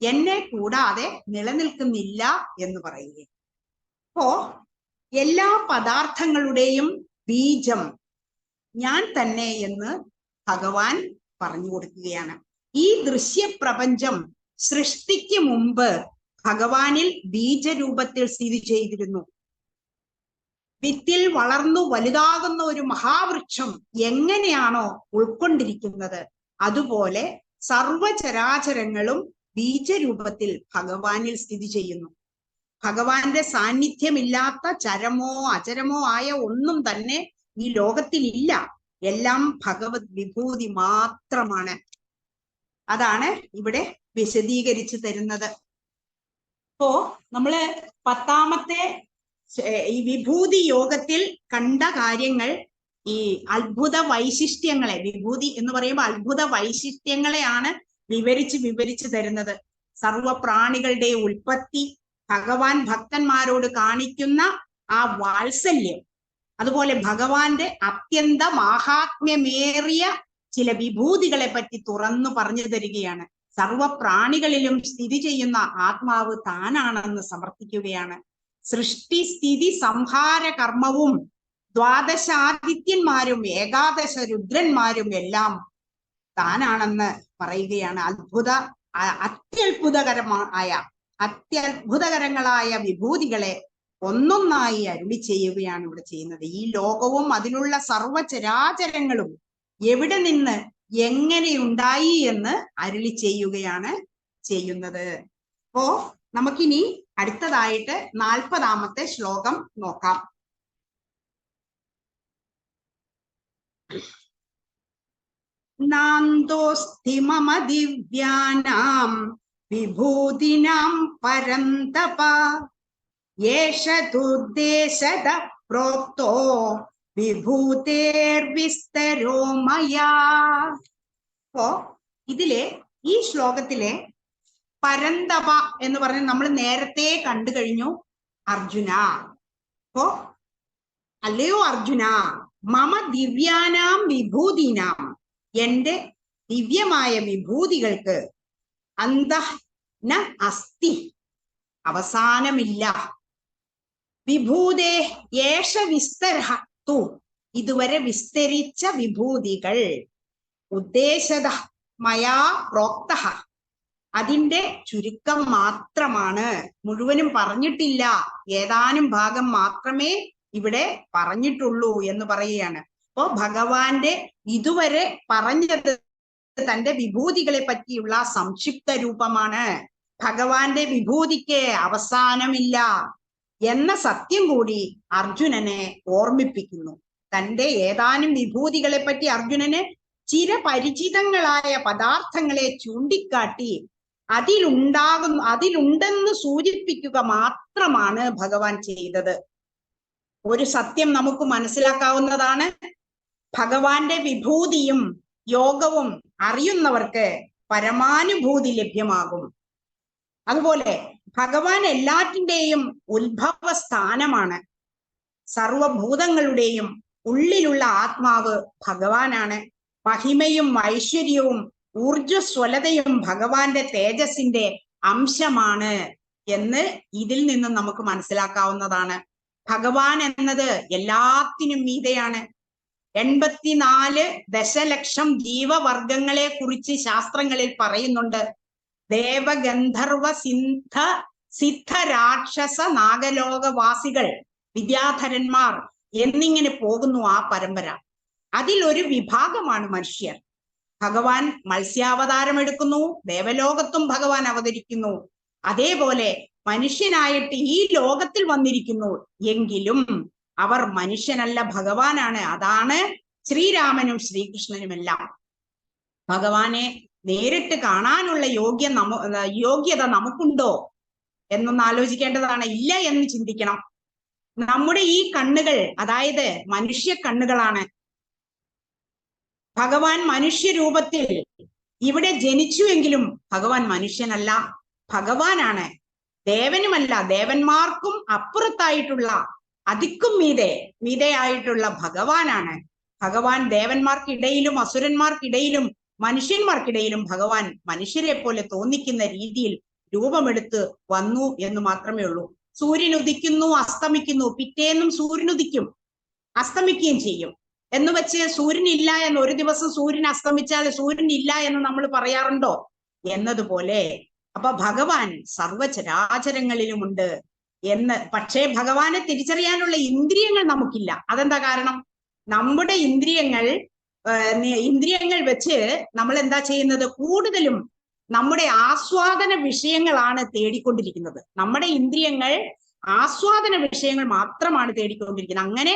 എന്നെ കൂടാതെ നിലനിൽക്കുന്നില്ല എന്ന് പറയുക. അപ്പോ എല്ലാ പദാർത്ഥങ്ങളുടെയും ബീജം ഞാൻ തന്നെ എന്ന് ഭഗവാൻ പറഞ്ഞു കൊടുക്കുകയാണ്. ഈ ദൃശ്യപ്രപഞ്ചം സൃഷ്ടിക്ക് മുമ്പ് ഭഗവാനിൽ ബീജരൂപത്തിൽ സ്ഥിതി ചെയ്തിരുന്നു. വിത്തിൽ വളർന്നു വലുതാകുന്ന ഒരു മഹാവൃക്ഷം എങ്ങനെയാണോ ഉൾക്കൊണ്ടിരിക്കുന്നത്, അതുപോലെ സർവചരാചരങ്ങളും ബീജരൂപത്തിൽ ഭഗവാനിൽ സ്ഥിതി ചെയ്യുന്നു. ഭഗവാന്റെ സാന്നിധ്യമില്ലാത്ത ചരമോ അചരമോ ആയ ഒന്നും തന്നെ ഈ ലോകത്തിൽ ഇല്ല. എല്ലാം ഭഗവത് വിഭൂതി മാത്രമാണ്. അതാണ് ഇവിടെ വിശദീകരിച്ചു തരുന്നത്. ഇപ്പോ നമ്മള് 10ാമത്തെ ഈ വിഭൂതി യോഗത്തിൽ കണ്ട കാര്യങ്ങൾ, ഈ അത്ഭുത വൈശിഷ്ട്യങ്ങളെ, വിഭൂതി എന്ന് പറയുമ്പോൾ അത്ഭുത വൈശിഷ്ട്യങ്ങളെയാണ് വിവരിച്ചു തരുന്നത്. സർവപ്രാണികളുടെ ഉൽപ്പത്തി, ഭഗവാൻ ഭക്തന്മാരോട് കാണിക്കുന്ന ആ വാത്സല്യം, അതുപോലെ ഭഗവാന്റെ അത്യന്ത മാഹാത്മ്യമേറിയ ചില വിഭൂതികളെ പറ്റി തുറന്നു പറഞ്ഞു തരികയാണ്. സർവപ്രാണികളിലും സ്ഥിതി ചെയ്യുന്ന ആത്മാവ് താനാണെന്ന് സമർത്ഥിക്കുകയാണ്. സൃഷ്ടി സ്ഥിതി സംഹാര കർമ്മവും ദ്വാദശാദിത്യന്മാരും ഏകാദശ രുദ്രന്മാരും എല്ലാം താനാണെന്ന് പറയുകയാണ്. അത്യത്ഭുതകരങ്ങളായ വിഭൂതികളെ ഒന്നൊന്നായി അരുളി ചെയ്യുകയാണ് ഇവിടെ ചെയ്യുന്നത്. ഈ ലോകവും അതിലുള്ള സർവചരാചരങ്ങളും എവിടെ നിന്ന് എങ്ങനെയുണ്ടായി എന്ന് അരുളി ചെയ്യുകയാണ് ചെയ്യുന്നത്. അപ്പോ നമുക്കിനി അടുത്തതായിട്ട് 40ാമത്തെ ശ്ലോകം നോക്കാം. നാന്തോസ്തി മമ ദിവ്യാനാം വിഭൂതിനാം പരന്തപ യേഷ തുദ്ദേശത പ്രോക്തോ വിഭൂതേർവിസ്തരോ മയാ. അപ്പോ ഇതിലെ ഈ ശ്ലോകത്തിലെ പരന്തപ എന്ന് പറഞ്ഞ് നമ്മൾ നേരത്തെ കണ്ടു കഴിഞ്ഞു അർജുന. അപ്പോ അല്ലയോ അർജുന, മമ ദിവ്യാനാം വിഭൂതിനാം, എന്റെ ദിവ്യമായ വിഭൂതികൾക്ക് അന്തഃ ന അസ്തി, അവസാനമില്ല. വിഭൂതേ യേഷ വിസ്തരഃ തു, ഇതുവരെ വിസ്തരിച്ച വിഭൂതികൾ. ഉദ്ദേശത മയാ പ്രോക്തഃ, അതിന്റെ ചുരുക്കം മാത്രമാണ്, മുഴുവനും പറഞ്ഞിട്ടില്ല. ഏതാനും ഭാഗം മാത്രമേ ഇവിടെ പറഞ്ഞിട്ടുള്ളൂ എന്ന് പറയുകയാണ്. അപ്പോ ഭഗവാന്റെ ഇതുവരെ പറഞ്ഞത് തന്റെ വിഭൂതികളെ പറ്റിയുള്ള സംക്ഷിപ്ത രൂപമാണ്. ഭഗവാന്റെ വിഭൂതിക്ക് അവസാനമില്ല എന്ന സത്യം കൂടി അർജുനനെ ഓർമ്മിപ്പിക്കുന്നു. തന്റെ ഏതാനും വിഭൂതികളെ പറ്റി അർജുനന് ചിരപരിചിതങ്ങളായ പദാർത്ഥങ്ങളെ ചൂണ്ടിക്കാട്ടി അതിലുണ്ടെന്ന് സൂചിപ്പിക്കുക മാത്രമാണ് ഭഗവാൻ ചെയ്തത്. ഒരു സത്യം നമുക്ക് മനസ്സിലാക്കാവുന്നതാണ്. ഭഗവാന്റെ വിഭൂതിയും യോഗവും അറിയുന്നവർക്ക് പരമാനുഭൂതി ലഭ്യമാകും. അതുപോലെ ഭഗവാൻ എല്ലാറ്റിന്റെയും ഉത്ഭവ സ്ഥാനമാണ്. സർവഭൂതങ്ങളുടെയും ഉള്ളിലുള്ള ആത്മാവ് ഭഗവാനാണ്. മഹിമയും ഐശ്വര്യവും ഊർജ്ജസ്വലതയും ഭഗവാന്റെ തേജസ്സിന്റെ അംശമാണ് എന്ന് ഇതിൽ നിന്നും നമുക്ക് മനസ്സിലാക്കാവുന്നതാണ്. ഭഗവാൻ എന്നത് എല്ലാത്തിനും മീതെയാണ്. 84 ദശലക്ഷം ജീവവർഗങ്ങളെ കുറിച്ച് ശാസ്ത്രങ്ങളിൽ പറയുന്നുണ്ട്. ദേവഗന്ധർവ സിദ്ധ രാക്ഷസ നാഗലോകവാസികൾ, വിദ്യാധരന്മാർ എന്നിങ്ങനെ പോകുന്നു ആ പരമ്പര. അതിലൊരു വിഭാഗമാണ് മനുഷ്യർ. ഭഗവാൻ മത്സ്യാവതാരം എടുക്കുന്നു, ദേവലോകത്തും ഭഗവാൻ അവതരിക്കുന്നു. അതേപോലെ മനുഷ്യനായിട്ട് ഈ ലോകത്തിൽ വന്നിരിക്കുന്നു. എങ്കിലും അവർ മനുഷ്യനല്ല, ഭഗവാനാണ്. അതാണ് ശ്രീരാമനും ശ്രീകൃഷ്ണനുമെല്ലാം. ഭഗവാനെ നേരിട്ട് കാണാനുള്ള യോഗ്യത നമുക്കുണ്ടോ എന്നൊന്ന് ആലോചിക്കേണ്ടതാണ്. ഇല്ല എന്ന് ചിന്തിക്കണം. നമ്മുടെ ഈ കണ്ണുകൾ, അതായത് മനുഷ്യ കണ്ണുകളാണ്. ഭഗവാൻ മനുഷ്യരൂപത്തിൽ ഇവിടെ ജനിച്ചുവെങ്കിലും ഭഗവാൻ മനുഷ്യനല്ല, ഭഗവാനാണ്. ദേവനുമല്ല, ദേവന്മാർക്കും അപ്പുറത്തായിട്ടുള്ള, അതിക്കും മീതെയായിട്ടുള്ള ഭഗവാനാണ്. ഭഗവാൻ ദേവന്മാർക്കിടയിലും അസുരന്മാർക്കിടയിലും മനുഷ്യന്മാർക്കിടയിലും ഭഗവാൻ മനുഷ്യരെ പോലെ തോന്നിക്കുന്ന രീതിയിൽ രൂപമെടുത്ത് വന്നു എന്ന് മാത്രമേ ഉള്ളൂ. സൂര്യൻ ഉദിക്കുന്നു, അസ്തമിക്കുന്നു, പിറ്റേന്നും സൂര്യൻ ഉദിക്കും, അസ്തമിക്കുകയും ചെയ്യും. എന്ന് വെച്ച് സൂര്യൻ ഇല്ല എന്ന്, ഒരു ദിവസം സൂര്യൻ അസ്തമിച്ചാൽ സൂര്യൻ ഇല്ല എന്ന് നമ്മൾ പറയാറുണ്ടോ? എന്നതുപോലെ അപ്പൊ ഭഗവാൻ സർവചരാചരങ്ങളിലുമുണ്ട് എന്ന്. പക്ഷേ ഭഗവാനെ തിരിച്ചറിയാനുള്ള ഇന്ദ്രിയങ്ങൾ നമുക്കില്ല. അതെന്താ കാരണം? നമ്മുടെ ഇന്ദ്രിയങ്ങൾ വെച്ച് നമ്മൾ എന്താ ചെയ്യുന്നത്? കൂടുതലും നമ്മുടെ ആസ്വാദന വിഷയങ്ങളാണ് തേടിക്കൊണ്ടിരിക്കുന്നത്. നമ്മുടെ ഇന്ദ്രിയങ്ങൾ ആസ്വാദന വിഷയങ്ങൾ മാത്രമാണ് തേടിക്കൊണ്ടിരിക്കുന്നത്. അങ്ങനെ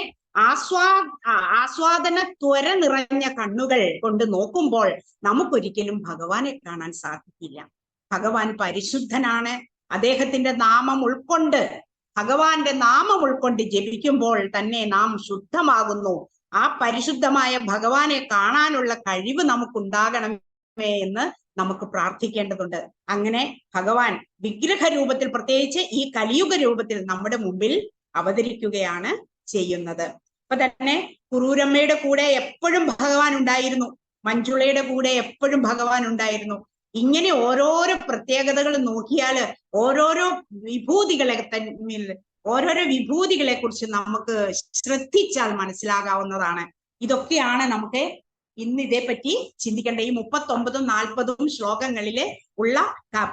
ആസ്വാദന ത്വര നിറഞ്ഞ കണ്ണുകൾ കൊണ്ട് നോക്കുമ്പോൾ നമുക്കൊരിക്കലും ഭഗവാനെ കാണാൻ സാധിക്കില്ല. ഭഗവാൻ പരിശുദ്ധനാണ്. അദ്ദേഹത്തിന്റെ നാമം ഉൾക്കൊണ്ട്, ഭഗവാന്റെ നാമം ഉൾക്കൊണ്ട് ജപിക്കുമ്പോൾ തന്നെ നാം ശുദ്ധമാകുന്നു. ആ പരിശുദ്ധമായ ഭഗവാനെ കാണാനുള്ള കഴിവ് നമുക്കുണ്ടാകണമേ എന്ന് നമുക്ക് പ്രാർത്ഥിക്കേണ്ടതുണ്ട്. അങ്ങനെ ഭഗവാൻ വിഗ്രഹ രൂപത്തിൽ, പ്രത്യേകിച്ച് ഈ കലിയുഗ രൂപത്തിൽ നമ്മുടെ മുമ്പിൽ അവതരിക്കുകയാണ് ചെയ്യുന്നത്. അപ്പൊ തന്നെ കുറൂരമ്മയുടെ കൂടെ എപ്പോഴും ഭഗവാൻ ഉണ്ടായിരുന്നു, മഞ്ജുളയുടെ കൂടെ എപ്പോഴും ഭഗവാൻ ഉണ്ടായിരുന്നു. ഇങ്ങനെ ഓരോരോ പ്രത്യേകതകൾ നോക്കിയാല് ഓരോരോ വിഭൂതികളെ കുറിച്ച് നമുക്ക് ശ്രദ്ധിച്ചാൽ മനസ്സിലാകാവുന്നതാണ്. ഇതൊക്കെയാണ് നമുക്ക് ഇന്ന് ഇതേപ്പറ്റി ചിന്തിക്കേണ്ട. ഈ 39ഉം 40ഉം ശ്ലോകങ്ങളിലെ ഉള്ള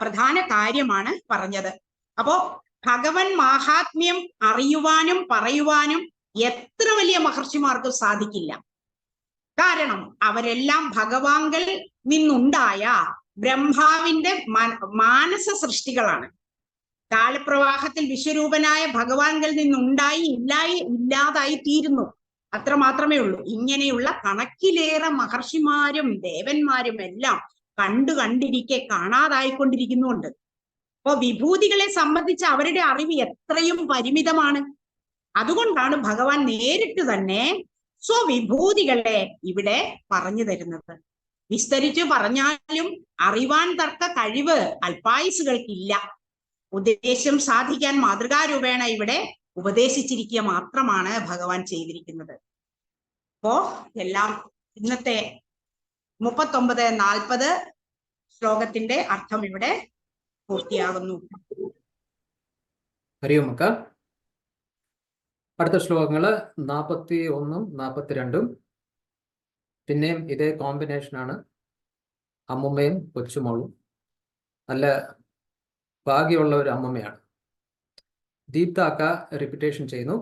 പ്രധാന കാര്യമാണ് പറഞ്ഞത്. അപ്പോ ഭഗവൻ മാഹാത്മ്യം അറിയുവാനും പറയുവാനും എത്ര വലിയ മഹർഷിമാർക്കും സാധിക്കില്ല. കാരണം അവരെല്ലാം ഭഗവാങ്കൽ നിന്നുണ്ടായ ബ്രഹ്മാവിന്റെ മാനസ സൃഷ്ടികളാണ്. കാലപ്രവാഹത്തിൽ വിശ്വരൂപനായ ഭഗവാങ്കൽ നിന്നുണ്ടായി ഇല്ലാതായി തീരുന്നു, അത്ര മാത്രമേ ഉള്ളൂ. ഇങ്ങനെയുള്ള കണക്കിലേറെ മഹർഷിമാരും ദേവന്മാരും എല്ലാം കണ്ടിരിക്കെ കാണാതായിക്കൊണ്ടിരിക്കുന്നുണ്ട്. അപ്പൊ വിഭൂതികളെ സംബന്ധിച്ച് അവരുടെ അറിവ് എത്രയും പരിമിതമാണ്. അതുകൊണ്ടാണ് ഭഗവാൻ നേരിട്ട് തന്നെ സ്വവിഭൂതികളെ ഇവിടെ പറഞ്ഞു തരുന്നത്. വിസ്തരിച്ചു പറഞ്ഞാലും അറിവാൻ തക്ക കഴിവ് അല്പായുസുകൾക്കില്ല. ഉദ്ദേശം സാധിക്കാൻ മാതൃകാരൂപേണ ഇവിടെ ഉപദേശിച്ചിരിക്കുക മാത്രമാണ് ഭഗവാൻ ചെയ്തിരിക്കുന്നത്. അപ്പോ എല്ലാം ഇന്നത്തെ 39-40 ശ്ലോകത്തിന്റെ അർത്ഥം ഇവിടെ പൂർത്തിയാകുന്നു. ഹരിയോം അക്ക. അടുത്ത ശ്ലോകങ്ങള് 41ഉം 42ഉം. പിന്നെയും ഇതേ കോമ്പിനേഷനാണ്, അമ്മുമ്മയും കൊച്ചുമോളും. നല്ല ഭാഗ്യമുള്ള ഒരു അമ്മമ്മയാണ്. ദീപ്ത അക്ക റിപ്പീറ്റേഷൻ ചെയ്യുന്നു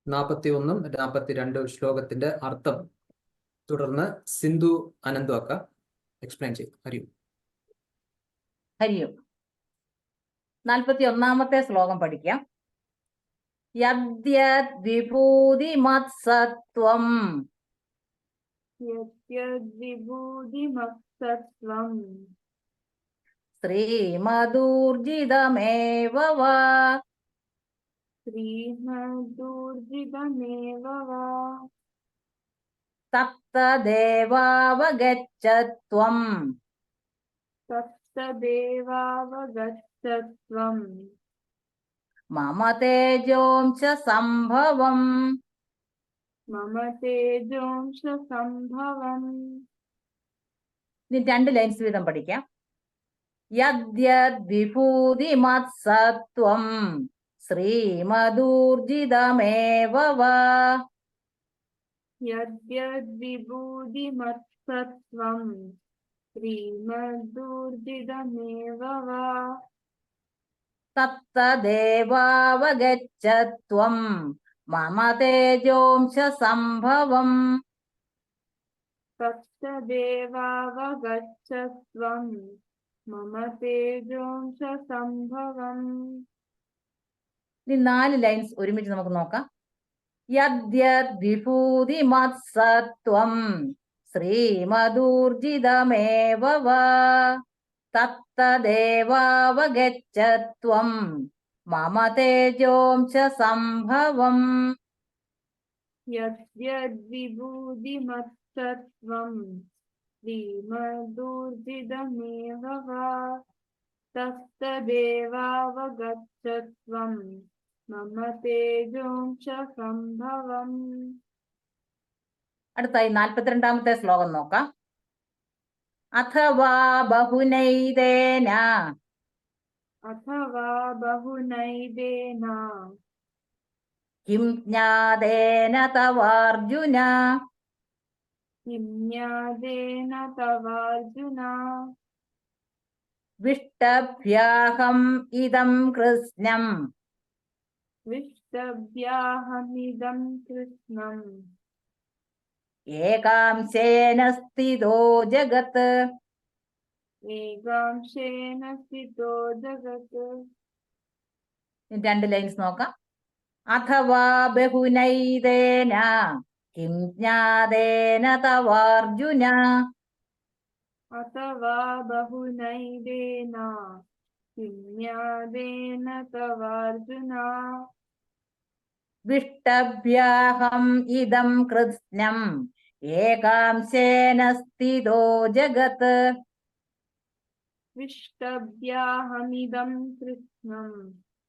41ഉം 42 ശ്ലോകത്തിന്റെ അർത്ഥം. തുടർന്ന് സിന്ധു അനന്തു അക്ക എക്സ്പ്ലെയിൻ ചെയ്തു. ഹരിയും ഹരിയും. 41ാമത്തെ ശ്ലോകം പഠിക്കാം. യദ്യത് വിഭൂതിമത്സത്വം ശ്രീമദൂർജിതമേവ വാ. ശ്രീമദൂർജിതമേവ വാ. തത്തദേവാവഗച്ഛത്വം. തത്തദേവാവഗച്ഛത്വം. മമ തേജോംശ സംഭവം. മമ തേജോംശ സംഭവം. ഇനി 2 ലൈൻസ് വീതം പഠിക്കാം. യദ്യദ്വിഭൂതിമത്സത്വം ശ്രീമദൂർജിതമേവ വാ. യദ്യദ്വിഭൂതിമത്സത്വം ശ്രീമദൂർജിതമേവ വാ. തത്തദേവാവഗച്ഛത്വം മമ തേജോംശ സംഭവം. തത്തദേവാവഗച്ഛത്വം മമ തേജോംശ സംഭവം. ഇനി 4 ലൈൻസ് ഒരുമിച്ച് നമുക്ക് നോക്കാം. യദ്യദ്വിഭൂതിമത്സത്വം ശ്രീമദൂർജിതമേവ വാ. തത്തദേവാവഗച്ഛത്വം മമ തേജോംശ സംഭവം. യദ്യദ്വിഭൂതിമത്സത്വം ശ്രീമദൂർജിതമേവ വാ. തത്തദേവാവഗച്ഛത്വം മമ തേജോംശ സംഭവം. അടുത്തായി 42ാമത്തെ ശ്ലോകം നോക്കാം. അഥവാ ബഹുനൈതേന. അഥവാ ബഹുനൈതേന. കിം ജ്ഞാതേന തവാർജുന. കിം ജ്ഞാതേന തവാർജുന. വിഷ്ടഭ്യാഹം ഇദം കൃഷ്ണം. വിഷ്ടഭ്യാഹമിദം കൃഷ്ണം. ഏകാംശേന സ്ഥിതോ ജഗത്. ഏകാംശേന സ്ഥിതോ ജഗത്. 2 ലൈൻസ് നോക്കാം. അഥവാ ബഹുനൈതേന കിം ജ്ഞാതേന തവാർജുന. അഥവാ ബഹുനൈതേന കിം ജ്ഞാതേന തവാർജുന. വിഷ്ടഭ്യാഹം ഇദം കൃഷ്ണം. ഏകാംശേന സ്ഥിതോ ജഗത്. വിഷ്ടഭ്യാഹമിദം കൃഷ്ണം.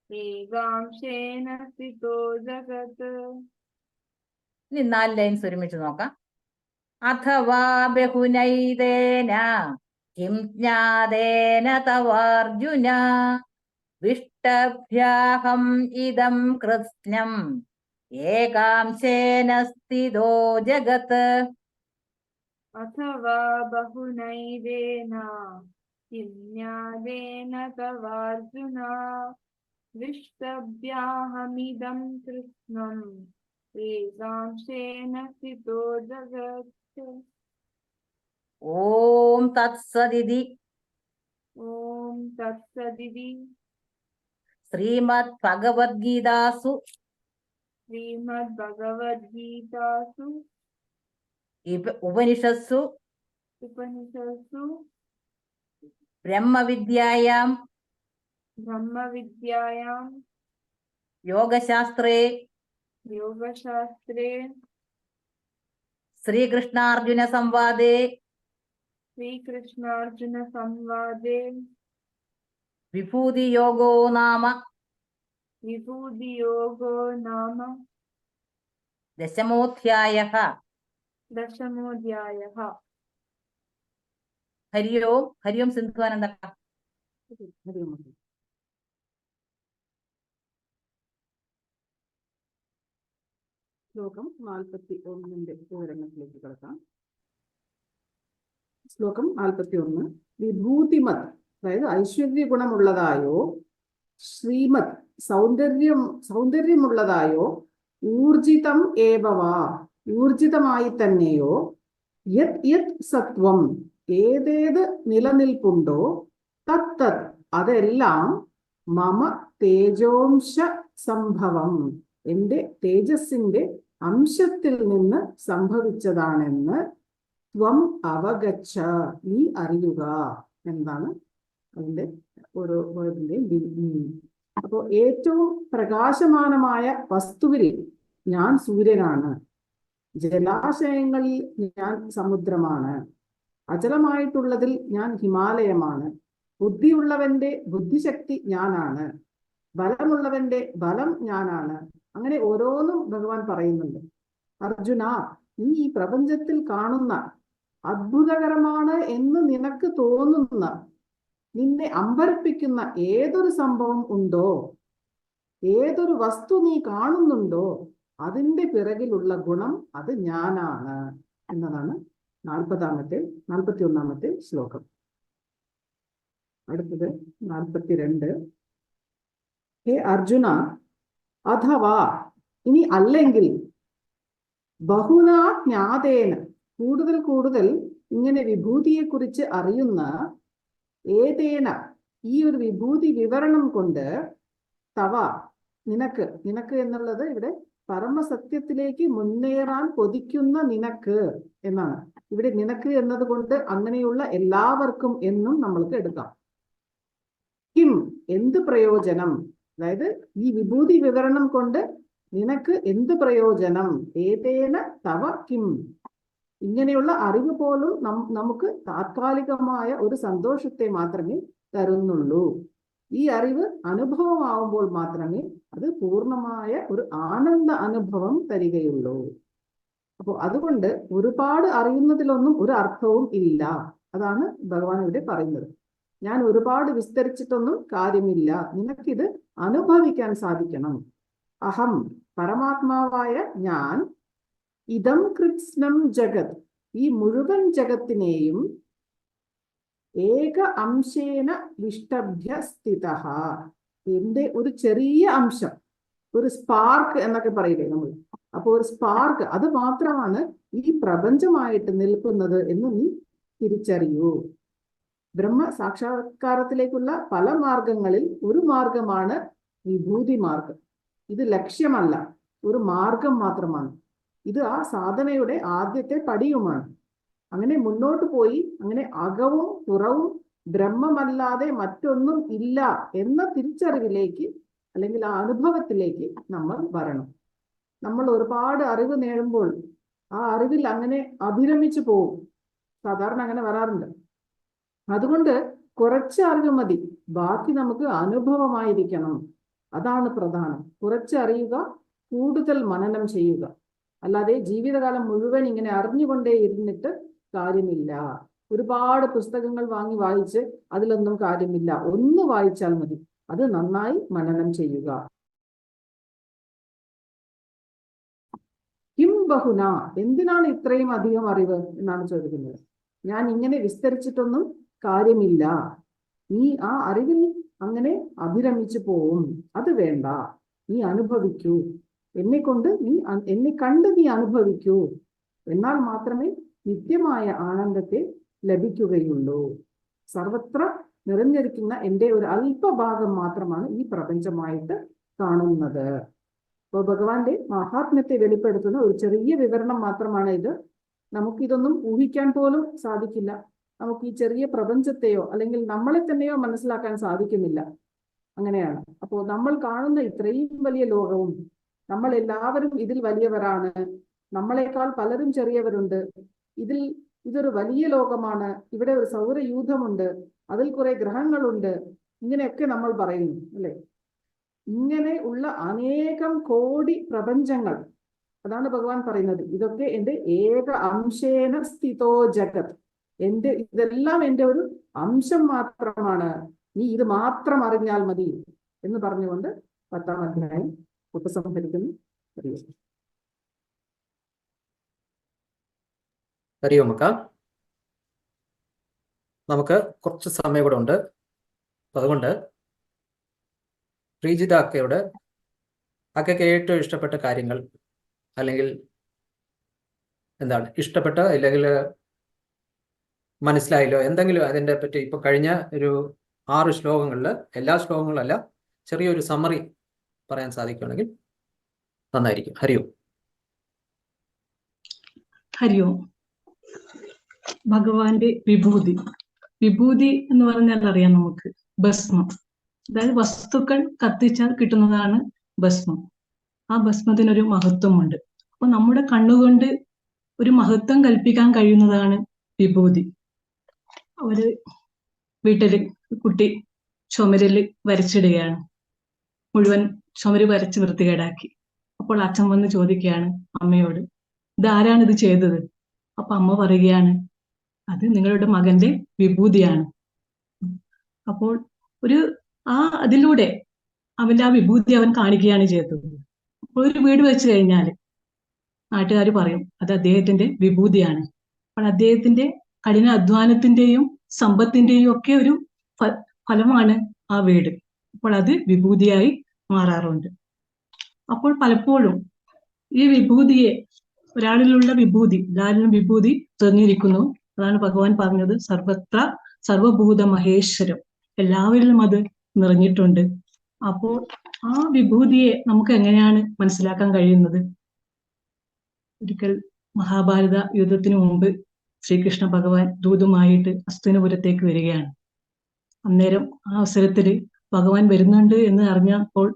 ഏകാംശേന സ്ഥിതോ ജഗത്. ഇനി 4 ലൈൻസ് ഒരുമിച്ച് നോക്കാം. അഥവാ ബഹുനൈതേന കിം ജ്ഞാതേന തവാർജുന. വിഷ്ടഭ്യാഹം ഇദം കൃഷ്ണം. ഏകാംശേന സ്ഥിതോ ജഗത്. അഥവാ ബഹുനൈതേന കിം ജ്ഞാതേന തവാർജുന. വിഷ്ടഭ്യാഹമിദം കൃഷ്ണം. ഏകാംശേന സ്ഥിതോ ജഗത്. ഓം തത്സദിതി. ഓം തത്സദിതി. ശ്രീമദ് ഭഗവദ്ഗീതാസു ശ്രീമദ് ഭഗവദ്ഗീതാസു ഉപനിഷത്സു ഉപനിഷത്സു ബ്രഹ്മവിദ്യായാം ബ്രഹ്മവിദ്യായാം യോഗശാസ്ത്രേ യോഗശാസ്ത്രേ ശ്രീകൃഷ്ണാർജുന സംവാദേ ശ്രീകൃഷ്ണാർജുന സംവാദേ വിഭൂതിയോഗോ നാമ വിഭൂതിയോഗോ നാമ 10മോധ്യായഃ. 10മോധ്യായഃ. ഹരി ഓം. ഹരി ഓം സിന്ധുവാനന്ദ. ശ്ലോകം 41 വിവരണത്തിലേക്ക് കിടക്കാം. ശ്ലോകം 41. വിഭൂതിമത്, അതായത് ഐശ്വര്യ ഗുണമുള്ളതായോ, ശ്രീമത് സൗന്ദര്യമുള്ളതായോ, ഊർജിതം ഏവവാ ഊർജിതമായി തന്നെയോ, യത് യത് സത്വം ഏതേത് നിലനിൽപ്പുണ്ടോ, തത് അതെല്ലാം മമ തേജോംശ സംഭവം എന്റെ തേജസ്സിന്റെ അംശത്തിൽ നിന്ന് സംഭവിച്ചതാണെന്ന് ത്വം അവഗച്ഛ നീ അറിയുക എന്നാണ് അതിന്റെ ഓരോ വേർഡിന്റെയും മീനിങ്. അപ്പോ ഏറ്റവും പ്രകാശമാനമായ വസ്തുവിൽ ഞാൻ സൂര്യനാണ്, ജലാശയങ്ങളിൽ ഞാൻ സമുദ്രമാണ്, അചലമായിട്ടുള്ളതിൽ ഞാൻ ഹിമാലയമാണ്, ബുദ്ധിയുള്ളവന്റെ ബുദ്ധിശക്തി ഞാനാണ്, ബലമുള്ളവന്റെ ബലം ഞാനാണ്. അങ്ങനെ ഓരോന്നും ഭഗവാൻ പറയുന്നുണ്ട്. അർജുന, നീ ഈ പ്രപഞ്ചത്തിൽ കാണുന്ന അത്ഭുതകരമാണ് എന്ന് നിനക്ക് തോന്നുന്ന, നിന്നെ അമ്പരപ്പിക്കുന്ന ഏതൊരു സംഭവം ഉണ്ടോ, ഏതൊരു വസ്തു നീ കാണുന്നുണ്ടോ, അതിന്റെ പിറകിലുള്ള ഗുണം അത് ഞാനാണ് എന്നതാണ് 41-ാമത്തെ ശ്ലോകം. അടുത്തത് 42. ഹേ അർജുന, അഥവാ ഇനി അല്ലെങ്കിൽ, ബഹുനാ ജ്ഞാതേന കൂടുതൽ കൂടുതൽ ഇങ്ങനെ വിഭൂതിയെ കുറിച്ച് അറിയുന്ന, ഏതേന ഈ ഒരു വിഭൂതി വിവരണം കൊണ്ട്, തവ നിനക്ക് എന്നുള്ളത് ഇവിടെ പരമസത്യത്തിലേക്ക് മുന്നേറാൻ കൊതിക്കുന്ന നിനക്ക് എന്നാണ്. ഇവിടെ നിനക്ക് എന്നതുകൊണ്ട് അങ്ങനെയുള്ള എല്ലാവർക്കും എന്നും നമ്മൾക്ക് എടുക്കാം. കിം എന്ത് പ്രയോജനം, അതായത് ഈ വിഭൂതി വിവരണം കൊണ്ട് നിനക്ക് എന്ത് പ്രയോജനം, ഏതേന തവ കിം, ഇങ്ങനെയുള്ള അറിവ് പോലും നമുക്ക് താത്കാലികമായ ഒരു സന്തോഷത്തെ മാത്രമേ തരുന്നുള്ളൂ. ഈ അറിവ് അനുഭവമാവുമ്പോൾ മാത്രമേ അത് പൂർണ്ണമായ ഒരു ആനന്ദ അനുഭവം തരികയുള്ളൂ. അപ്പോൾ അതുകൊണ്ട് ഒരുപാട് അറിയുന്നതിലൊന്നും ഒരു അർത്ഥവും ഇല്ല. അതാണ് ഭഗവാൻ ഇവിടെ പറയുന്നത്. ഞാൻ ഒരുപാട് വിസ്തരിച്ചിട്ടൊന്നും കാര്യമില്ല, നിനക്കിത് അനുഭവിക്കാൻ സാധിക്കണം. അഹം പരമാത്മാവായ ഞാൻ, ഇദം കൃത്സ്നം ജഗത് ഈ മുഴുവൻ ജഗത്തിനെയും, ഏക അംശേന വിഷ്ടഭ്യ സ്ഥിതഃ എന്റെ ഒരു ചെറിയ അംശം, ഒരു സ്പാർക്ക് എന്നൊക്കെ പറയില്ലേ നമ്മൾ. അപ്പൊ ഒരു സ്പാർക്ക് അത് മാത്രമാണ് ഈ പ്രപഞ്ചമായിട്ട് നിൽക്കുന്നത് എന്ന് നീ തിരിച്ചറിയൂ. ബ്രഹ്മ സാക്ഷാത്കാരത്തിലേക്കുള്ള പല മാർഗങ്ങളിൽ ഒരു മാർഗമാണ് വിഭൂതി മാർഗം. ഇത് ലക്ഷ്യമല്ല, ഒരു മാർഗം മാത്രമാണ്. ഇത് ആ സാധനയുടെ ആദ്യത്തെ പടിയുമാണ്. അങ്ങനെ മുന്നോട്ട് പോയി അങ്ങനെ അകവും പുറവും ബ്രഹ്മമല്ലാതെ മറ്റൊന്നും ഇല്ല എന്ന തിരിച്ചറിവിലേക്ക് അല്ലെങ്കിൽ ആ അനുഭവത്തിലേക്ക് നമ്മൾ വരണം. നമ്മൾ ഒരുപാട് അറിവ് നേടുമ്പോൾ ആ അറിവിൽ അങ്ങനെ അഭിരമിച്ചു പോകും. സാധാരണ അങ്ങനെ വരാറുണ്ട്. അതുകൊണ്ട് കുറച്ച് അറിവ് മതി, ബാക്കി നമുക്ക് അനുഭവമായിരിക്കണം. അതാണ് പ്രധാനം. കുറച്ച് അറിയുക, കൂടുതൽ മനനം ചെയ്യുക. അല്ലാതെ ജീവിതകാലം മുഴുവൻ ഇങ്ങനെ അറിഞ്ഞുകൊണ്ടേ ഇരുന്നിട്ട് കാര്യമില്ല. ഒരുപാട് പുസ്തകങ്ങൾ വാങ്ങി വായിച്ച് അതിലൊന്നും കാര്യമില്ല. ഒന്ന് വായിച്ചാൽ മതി, അത് നന്നായി മനനം ചെയ്യുക. കിം ബഹുന എന്തിനാണ് ഇത്രയും അധികം അറിവ് എന്നാണ് ചോദിക്കുന്നത്. ഞാൻ ഇങ്ങനെ വിസ്തരിച്ചിട്ടൊന്നും കാര്യമില്ല, നീ ആ അറിവിൽ അങ്ങനെ അഭിരമിച്ചു പോവും. അത് വേണ്ട, നീ അനുഭവിക്കൂ. എന്നെ കണ്ട് നീ അനുഭവിക്കൂ. എന്നാൽ മാത്രമേ നിത്യമായ ആനന്ദത്തെ ലഭിക്കുകയുള്ളൂ. സർവത്ര നിറഞ്ഞിരിക്കുന്ന എൻ്റെ ഒരു അല്പഭാഗം മാത്രമാണ് ഈ പ്രപഞ്ചമായിട്ട് കാണുന്നത്. അപ്പോൾ ഭഗവാന്റെ മഹാത്മ്യത്തെ വെളിപ്പെടുത്തുന്ന ഒരു ചെറിയ വിവരണം മാത്രമാണ് ഇത്. നമുക്കിതൊന്നും ഊഹിക്കാൻ പോലും സാധിക്കില്ല. നമുക്ക് ഈ ചെറിയ പ്രപഞ്ചത്തെയോ അല്ലെങ്കിൽ നമ്മളെ തന്നെയോ മനസ്സിലാക്കാൻ സാധിക്കുന്നില്ല. അങ്ങനെയാണ്. അപ്പോൾ നമ്മൾ കാണുന്ന ഇത്രയും വലിയ ലോകവും നമ്മൾ എല്ലാവരും ഇതിൽ വലിയവരാണ്, നമ്മളെക്കാൾ പലരും ചെറിയവരുണ്ട്, ഇതൊരു വലിയ ലോകമാണ്, ഇവിടെ ഒരു സൗരയൂഥമുണ്ട്, അതിൽ കുറെ ഗ്രഹങ്ങളുണ്ട്, ഇങ്ങനെയൊക്കെ നമ്മൾ പറയുന്നു അല്ലെ. ഇങ്ങനെ ഉള്ള അനേകം കോടി പ്രപഞ്ചങ്ങൾ, അതാണ് ഭഗവാൻ പറയുന്നത്. ഇതൊക്കെ എൻ്റെ ഏക അംശേന സ്ഥിതോ ജഗത്, ഇതെല്ലാം എൻ്റെ ഒരു അംശം മാത്രമാണ്, നീ ഇത് മാത്രം അറിഞ്ഞാൽ മതി എന്ന് പറഞ്ഞുകൊണ്ട് 10-ാം അധ്യായം ഉപസംഹരിക്കുന്നു. ഹരിയോമക്ക, നമുക്ക് കുറച്ച് സമയം കൂടെ ഉണ്ട്. അതുകൊണ്ട് ശ്രീജിത അക്കയ്ക്ക് ഏറ്റവും ഇഷ്ടപ്പെട്ട കാര്യങ്ങൾ, അല്ലെങ്കിൽ എന്താണ് ഇഷ്ടപ്പെട്ട, അല്ലെങ്കിൽ മനസ്സിലായല്ലോ എന്തെങ്കിലും അതിൻ്റെ പറ്റി ഇപ്പൊ കഴിഞ്ഞ ഒരു 6 ശ്ലോകങ്ങളിൽ, എല്ലാ ശ്ലോകങ്ങളല്ല, ചെറിയൊരു സമ്മറി പറയാൻ സാധിക്കുകയാണെങ്കിൽ നന്നായിരിക്കും. ഹരിയോം. ഭഗവാന്റെ വിഭൂതി വിഭൂതി എന്ന് പറഞ്ഞാൽ അറിയാം നമുക്ക്, ഭസ്മം. അതായത് വസ്തുക്കൾ കത്തിച്ചാൽ കിട്ടുന്നതാണ് ഭസ്മം. ആ ഭസ്മത്തിനൊരു മഹത്വമുണ്ട്. അപ്പൊ നമ്മുടെ കണ്ണുകൊണ്ട് ഒരു മഹത്വം കൽപ്പിക്കാൻ കഴിയുന്നതാണ് വിഭൂതി. ഒരു വീട്ടില് കുട്ടി ചുമരില് വരച്ചിടുകയാണ്, മുഴുവൻ ചുമര് വരച്ച് വൃത്തികേടാക്കി. അപ്പോൾ അച്ഛൻ വന്ന് ചോദിക്കുകയാണ് അമ്മയോട്, ഇതാരാണ് ഇത് ചെയ്തത്? അപ്പൊ അമ്മ പറയുകയാണ്, അത് നിങ്ങളുടെ മകന്റെ വിഭൂതിയാണ്. അപ്പോൾ അതിലൂടെ അവന്റെ ആ വിഭൂതി അവൻ കാണിക്കുകയാണ് ചെയ്തത്. അപ്പോൾ ഒരു വീട് വെച്ച് കഴിഞ്ഞാൽ നാട്ടുകാർ പറയും അത് അദ്ദേഹത്തിന്റെ വിഭൂതിയാണ്. അപ്പോൾ അദ്ദേഹത്തിന്റെ കഠിന അധ്വാനത്തിന്റെയും സമ്പത്തിന്റെയും ഒക്കെ ഒരു ഫലമാണ് ആ വീട്. അപ്പോൾ അത് വിഭൂതിയായി മാറാറുണ്ട്. അപ്പോൾ പലപ്പോഴും ഈ വിഭൂതിയെ, ഒരാളിലുള്ള വിഭൂതി എല്ലാവരിലും വിഭൂതി തെളിഞ്ഞിരിക്കുന്നു. അതാണ് ഭഗവാൻ പറഞ്ഞത്, സർവത്ര സർവഭൂത മഹേശ്വരം, എല്ലാവരിലും അത് നിറഞ്ഞിട്ടുണ്ട്. അപ്പോൾ ആ വിഭൂതിയെ നമുക്ക് എങ്ങനെയാണ് മനസ്സിലാക്കാൻ കഴിയുന്നത്? ഒരിക്കൽ മഹാഭാരത യുദ്ധത്തിന് മുമ്പ് ശ്രീകൃഷ്ണ ഭഗവാൻ ദൂതുമായിട്ട് ഹസ്തിനപുരത്തേക്ക് വരികയാണ്. അന്നേരം ആ അവസരത്തില് ഭഗവാൻ വരുന്നുണ്ട് എന്ന് അറിഞ്ഞപ്പോൾ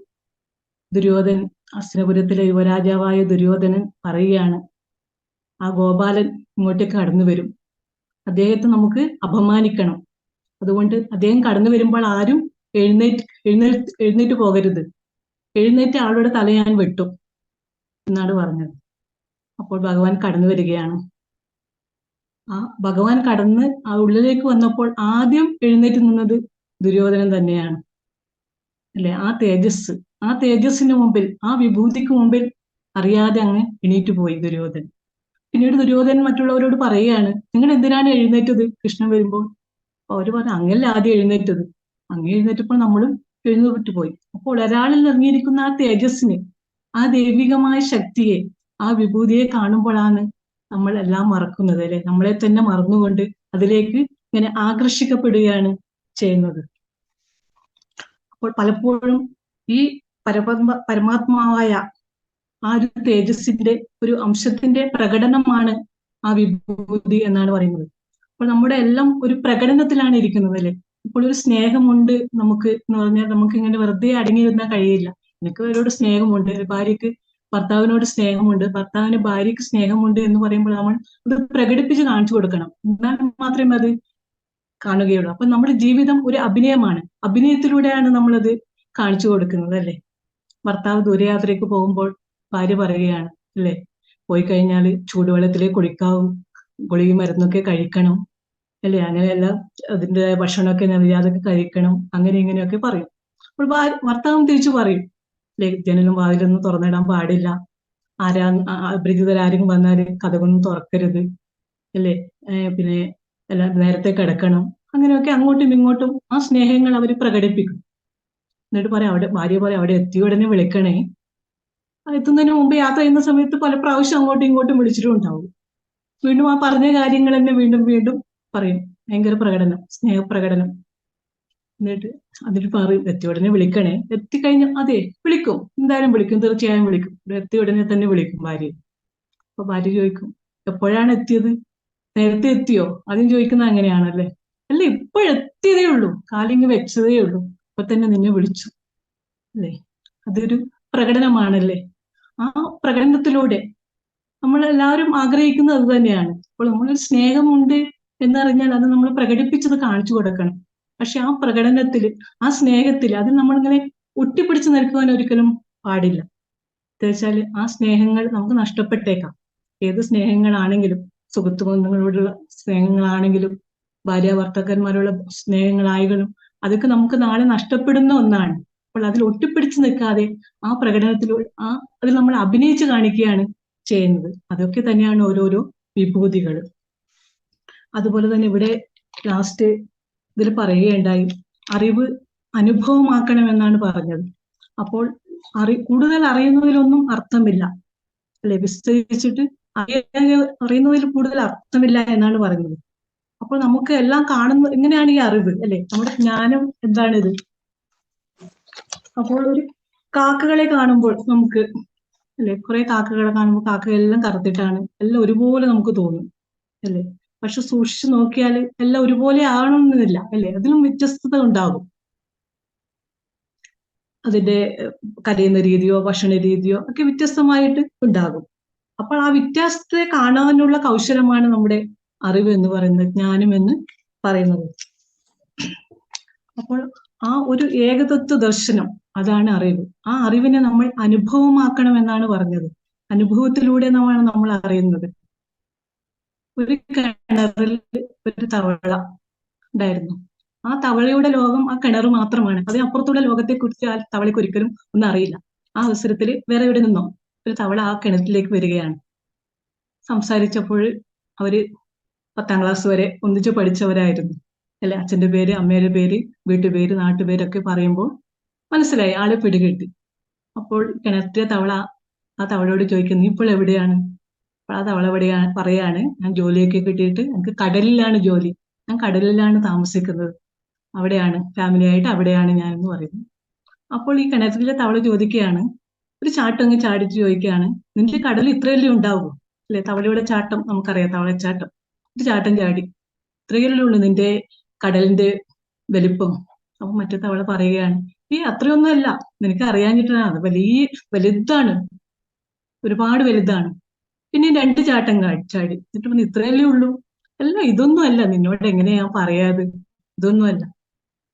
ദുര്യോധനൻ, ഹസ്തിനപുരത്തിലെ യുവരാജാവായ ദുര്യോധനൻ പറയുകയാണ്, ആ ഗോപാലൻ ഇങ്ങോട്ടേക്ക് കടന്നു വരും, അദ്ദേഹത്തെ നമുക്ക് അപമാനിക്കണം, അതുകൊണ്ട് അദ്ദേഹം കടന്നു വരുമ്പോൾ ആരും എഴുന്നേറ്റ് പോകരുത്, എഴുന്നേറ്റ് ആളുടെ തല ഞാൻ വെട്ടും എന്നാണ് പറഞ്ഞത്. അപ്പോൾ ഭഗവാൻ കടന്നു വരികയാണ്. ആ ഭഗവാൻ കടന്ന് ആ ഉള്ളിലേക്ക് വന്നപ്പോൾ ആദ്യം എഴുന്നേറ്റ് നിന്നത് ദുര്യോധനൻ തന്നെയാണ്, അല്ലെ? ആ തേജസ്സിന് മുമ്പിൽ, ആ വിഭൂതിക്ക് മുമ്പിൽ അറിയാതെ അങ്ങ് എണീറ്റ് പോയി ദുര്യോധനൻ. പിന്നീട് ദുര്യോധനൻ മറ്റുള്ളവരോട് പറയുകയാണ്, നിങ്ങൾ എന്തിനാണ് എഴുന്നേറ്റത് കൃഷ്ണൻ വരുമ്പോൾ? അവര് പറഞ്ഞു, അങ്ങല്ലേ ആദ്യം എഴുന്നേറ്റത്, അങ്ങ് എഴുന്നേറ്റപ്പോൾ നമ്മളും എഴുന്നേറ്റ് പോയി. അപ്പോൾ ഒരാളിൽ ഇറങ്ങിയിരിക്കുന്ന ആ തേജസ്സിനെ, ആ ദൈവികമായ ശക്തിയെ, ആ വിഭൂതിയെ കാണുമ്പോഴാണ് നമ്മൾ എല്ലാം മറക്കുന്നത്, അല്ലെ? നമ്മളെ തന്നെ മറന്നുകൊണ്ട് അതിലേക്ക് ഇങ്ങനെ ആകർഷിക്കപ്പെടുകയാണ് ചെയ്യുന്നത്. അപ്പോൾ പലപ്പോഴും ഈ പരമാത്മാവായ ആ ഒരു തേജസ്സിന്റെ ഒരു അംശത്തിന്റെ പ്രകടനമാണ് ആ വിഭൂതി എന്നാണ് പറയുന്നത്. അപ്പോൾ നമ്മുടെ എല്ലാം ഒരു പ്രകടനത്തിലാണ് ഇരിക്കുന്നത്, അല്ലെ? ഇപ്പോൾ ഒരു സ്നേഹമുണ്ട് നമുക്ക് എന്ന് പറഞ്ഞാൽ നമുക്ക് ഇങ്ങനെ വെറുതെ അടങ്ങിയിരുന്നാൽ കഴിയില്ല. എനിക്ക് അവരോട് സ്നേഹമുണ്ട്, ഭാര്യക്ക് ഭർത്താവിനോട് സ്നേഹമുണ്ട്, ഭർത്താവിന് ഭാര്യക്ക് സ്നേഹമുണ്ട് എന്ന് പറയുമ്പോൾ നമ്മൾ അത് പ്രകടിപ്പിച്ച് കാണിച്ചു കൊടുക്കണം, എന്നാൽ മാത്രമേ അത് കാണുകയുള്ളൂ. അപ്പൊ നമ്മുടെ ജീവിതം ഒരു അഭിനയമാണ്, അഭിനയത്തിലൂടെയാണ് നമ്മളത് കാണിച്ചു കൊടുക്കുന്നത്, അല്ലെ? ഭർത്താവ് ദൂരയാത്രയ്ക്ക് പോകുമ്പോൾ ഭാര്യ പറയുകയാണ്, അല്ലെ, പോയി കഴിഞ്ഞാൽ ചൂടുവെള്ളത്തിലേക്ക് കുളിക്കാവും, ഗുളിക മരുന്നൊക്കെ കഴിക്കണം, അല്ലെ? അങ്ങനെയല്ല, അതിന്റെ ഭക്ഷണമൊക്കെ അതൊക്കെ കഴിക്കണം, അങ്ങനെ ഇങ്ങനെയൊക്കെ പറയും. അപ്പോൾ ഭർത്താവും തിരിച്ചു പറയും, അല്ലെ, ജനലും വാതിലൊന്നും തുറന്നിടാൻ പാടില്ല, അപരിചിതരാരും വന്നാൽ കഥകൊന്നും തുറക്കരുത്, അല്ലെ, പിന്നെ എല്ലാം നേരത്തെ കിടക്കണം, അങ്ങനെയൊക്കെ അങ്ങോട്ടും ഇങ്ങോട്ടും ആ സ്നേഹങ്ങൾ അവർ പ്രകടിപ്പിക്കും. എന്നിട്ട് പറയാം, ഭാര്യ പറയാം, അവിടെ എത്തിയ ഉടനെ വിളിക്കണേ. എത്തുന്നതിന് മുമ്പ് യാത്ര ചെയ്യുന്ന സമയത്ത് പല പ്രാവശ്യം അങ്ങോട്ടും ഇങ്ങോട്ടും വിളിച്ചിട്ടും ഉണ്ടാവും. വീണ്ടും ആ പറഞ്ഞ കാര്യങ്ങൾ തന്നെ വീണ്ടും വീണ്ടും പറയും. ഭയങ്കര പ്രകടനം, സ്നേഹപ്രകടനം. എന്നിട്ട് അതിന് പറയും, എത്തിയ ഉടനെ വിളിക്കണേ. എത്തിക്കഴിഞ്ഞാൽ അതെ വിളിക്കും, എന്തായാലും വിളിക്കും, തീർച്ചയായും വിളിക്കും. എത്തിയ ഉടനെ തന്നെ വിളിക്കും ഭാര്യ. അപ്പൊ ഭാര്യ ചോദിക്കും, എപ്പോഴാണ് എത്തിയത്? നേരത്തെ എത്തിയോ? ആദ്യം ചോദിക്കുന്നത് അങ്ങനെയാണല്ലേ. അല്ല, ഇപ്പോഴെത്തിയതേ ഉള്ളൂ, കാലിങ്ങ് വെച്ചതേ ഉള്ളൂ, അപ്പൊ തന്നെ നിന്നെ വിളിച്ചു, അല്ലേ? അതൊരു പ്രകടനമാണല്ലേ. ആ പ്രകടനത്തിലൂടെ നമ്മൾ എല്ലാവരും ആഗ്രഹിക്കുന്നത് അത് തന്നെയാണ്. അപ്പോൾ നമ്മളൊരു സ്നേഹമുണ്ട് എന്നറിഞ്ഞാൽ അത് നമ്മൾ പ്രകടിപ്പിച്ചത് കാണിച്ചു കൊടുക്കണം. പക്ഷെ ആ പ്രകടനത്തില്, ആ സ്നേഹത്തില് അത് നമ്മളിങ്ങനെ ഒട്ടിപ്പിടിച്ച് നിൽക്കുവാൻ ഒരിക്കലും പാടില്ല. വെച്ചാൽ ആ സ്നേഹങ്ങൾ നമുക്ക് നഷ്ടപ്പെട്ടേക്കാം. ഏത് സ്നേഹങ്ങളാണെങ്കിലും, സുഹൃത്തു ബന്ധങ്ങളോടുള്ള സ്നേഹങ്ങളാണെങ്കിലും, ഭാര്യ ഭർത്താക്കന്മാരുള്ള സ്നേഹങ്ങളായാലും, അതൊക്കെ നമുക്ക് നാളെ നഷ്ടപ്പെടുന്ന ഒന്നാണ്. അപ്പോൾ അതിൽ ഒട്ടിപ്പിടിച്ച് നിൽക്കാതെ ആ പ്രകടനത്തിലൂടെ അതിൽ നമ്മൾ അഭിനയിച്ച് കാണിക്കുകയാണ് ചെയ്യുന്നത്. അതൊക്കെ തന്നെയാണ് ഓരോരോ വിഭൂതികൾ. അതുപോലെ തന്നെ ഇവിടെ ലാസ്റ്റ് ഇതിൽ പറയുകയുണ്ടായി, അറിവ് അനുഭവമാക്കണമെന്നാണ് പറഞ്ഞത്. അപ്പോൾ കൂടുതൽ അറിയുന്നതിലൊന്നും അർത്ഥമില്ല, അല്ലെ? വിസ്തരിച്ചിട്ട് അറിയുന്നതിൽ കൂടുതൽ അർത്ഥമില്ല എന്നാണ് പറയുന്നത്. അപ്പോൾ നമുക്ക് എല്ലാം കാണുന്ന എങ്ങനെയാണ് ഈ അറിവ്, അല്ലെ? നമ്മുടെ ജ്ഞാനം എന്താണിത്? അപ്പോൾ ഒരു കാക്കകളെ കാണുമ്പോൾ നമുക്ക്, അല്ലെ, കുറെ കാക്കകളെ കാണുമ്പോൾ കാക്കകളെല്ലാം കറുത്തിട്ടാണ്, എല്ലാം ഒരുപോലെ നമുക്ക് തോന്നും, അല്ലെ? പക്ഷെ സൂക്ഷിച്ചു നോക്കിയാൽ എല്ലാം ഒരുപോലെ ആവണമെന്നില്ല അല്ലെ, അതിലും വ്യത്യസ്തത ഉണ്ടാകും. അതിന്റെ കരയുന്ന രീതിയോ ഭക്ഷണ രീതിയോ ഒക്കെ വ്യത്യസ്തമായിട്ട് ഉണ്ടാകും. അപ്പോൾ ആ വ്യത്യാസത്തെ കാണാനുള്ള കൗശലമാണ് നമ്മുടെ അറിവ് എന്ന് പറയുന്നത്, ജ്ഞാനം എന്ന് പറയുന്നത്. അപ്പോൾ ആ ഒരു ഏകതത്വ ദർശനം, അതാണ് അറിവ്. ആ അറിവിനെ നമ്മൾ അനുഭവമാക്കണം എന്നാണ് പറഞ്ഞത്. അനുഭവത്തിലൂടെ നമ്മൾ അറിയുന്നത്. ഒരു കിണറിൽ ഒരു തവള ഉണ്ടായിരുന്നു. ആ തവളയുടെ ലോകം ആ കിണർ മാത്രമാണ്. അതിനപ്പുറത്തുള്ള ലോകത്തെ കുറിച്ച് ആ തവളയ്ക്ക് ഒരിക്കലും ഒന്നും അറിയില്ല. ആ അവസരത്തിൽ വേറെ എവിടെ നിന്നോ ഒരു തവള ആ കിണറ്റിലേക്ക് വരികയാണ്. സംസാരിച്ചപ്പോൾ അവര് 10ാം ക്ലാസ് വരെ ഒന്നിച്ച് പഠിച്ചവരായിരുന്നു അല്ലെ. അച്ഛന്റെ പേര്, അമ്മയുടെ പേര്, വീട്ടുപേര്, നാട്ടുപേരൊക്കെ പറയുമ്പോൾ മനസ്സിലായി, ആളെ പിടികിട്ടി. അപ്പോൾ കിണറ്റിലെ തവള ആ തവളയോട് ചോദിക്കുന്നു, നീ ഇപ്പോൾ എവിടെയാണ്? അപ്പോൾ ആ തവള പറയാണ്, ഞാൻ ജോലിയൊക്കെ കിട്ടിയിട്ട് എനിക്ക് കടലിലാണ് ജോലി, ഞാൻ കടലിലാണ് താമസിക്കുന്നത്, അവിടെയാണ് ഫാമിലിയായിട്ട് അവിടെയാണ് ഞാൻ എന്ന് പറയുന്നു. അപ്പോൾ ഈ കിണറ്റിലെ തവള ചോദിക്കുകയാണ്, ഒരു ചാട്ടം അങ്ങ് ചാടിച്ച് ചോദിക്കുകയാണ്, നിന്റെ കടൽ ഇത്രയല്ലേ ഉണ്ടാവൂ അല്ലെ. തവളയുടെ ചാട്ടം നമുക്കറിയാം, തവളച്ചാട്ടം. ഒരു ചാട്ടം ചാടി, ഇത്രയല്ലേ ഉള്ളൂ നിന്റെ കടലിന്റെ വലിപ്പം. അപ്പൊ മറ്റേ തവള പറയുകയാണ്, ഈ അത്രയൊന്നും അല്ല, നിനക്ക് അറിയാഞ്ഞിട്ടാണ്, അത് വലുതാണ്, ഒരുപാട് വലുതാണ്. പിന്നെ 2 ചാട്ടം ചാടി, എന്നിട്ട് പറഞ്ഞു ഇത്രയല്ലേ ഉള്ളൂ. അല്ല, ഇതൊന്നും അല്ല, നിന്നോട് എങ്ങനെയാ പറയാത്, ഇതൊന്നും അല്ല.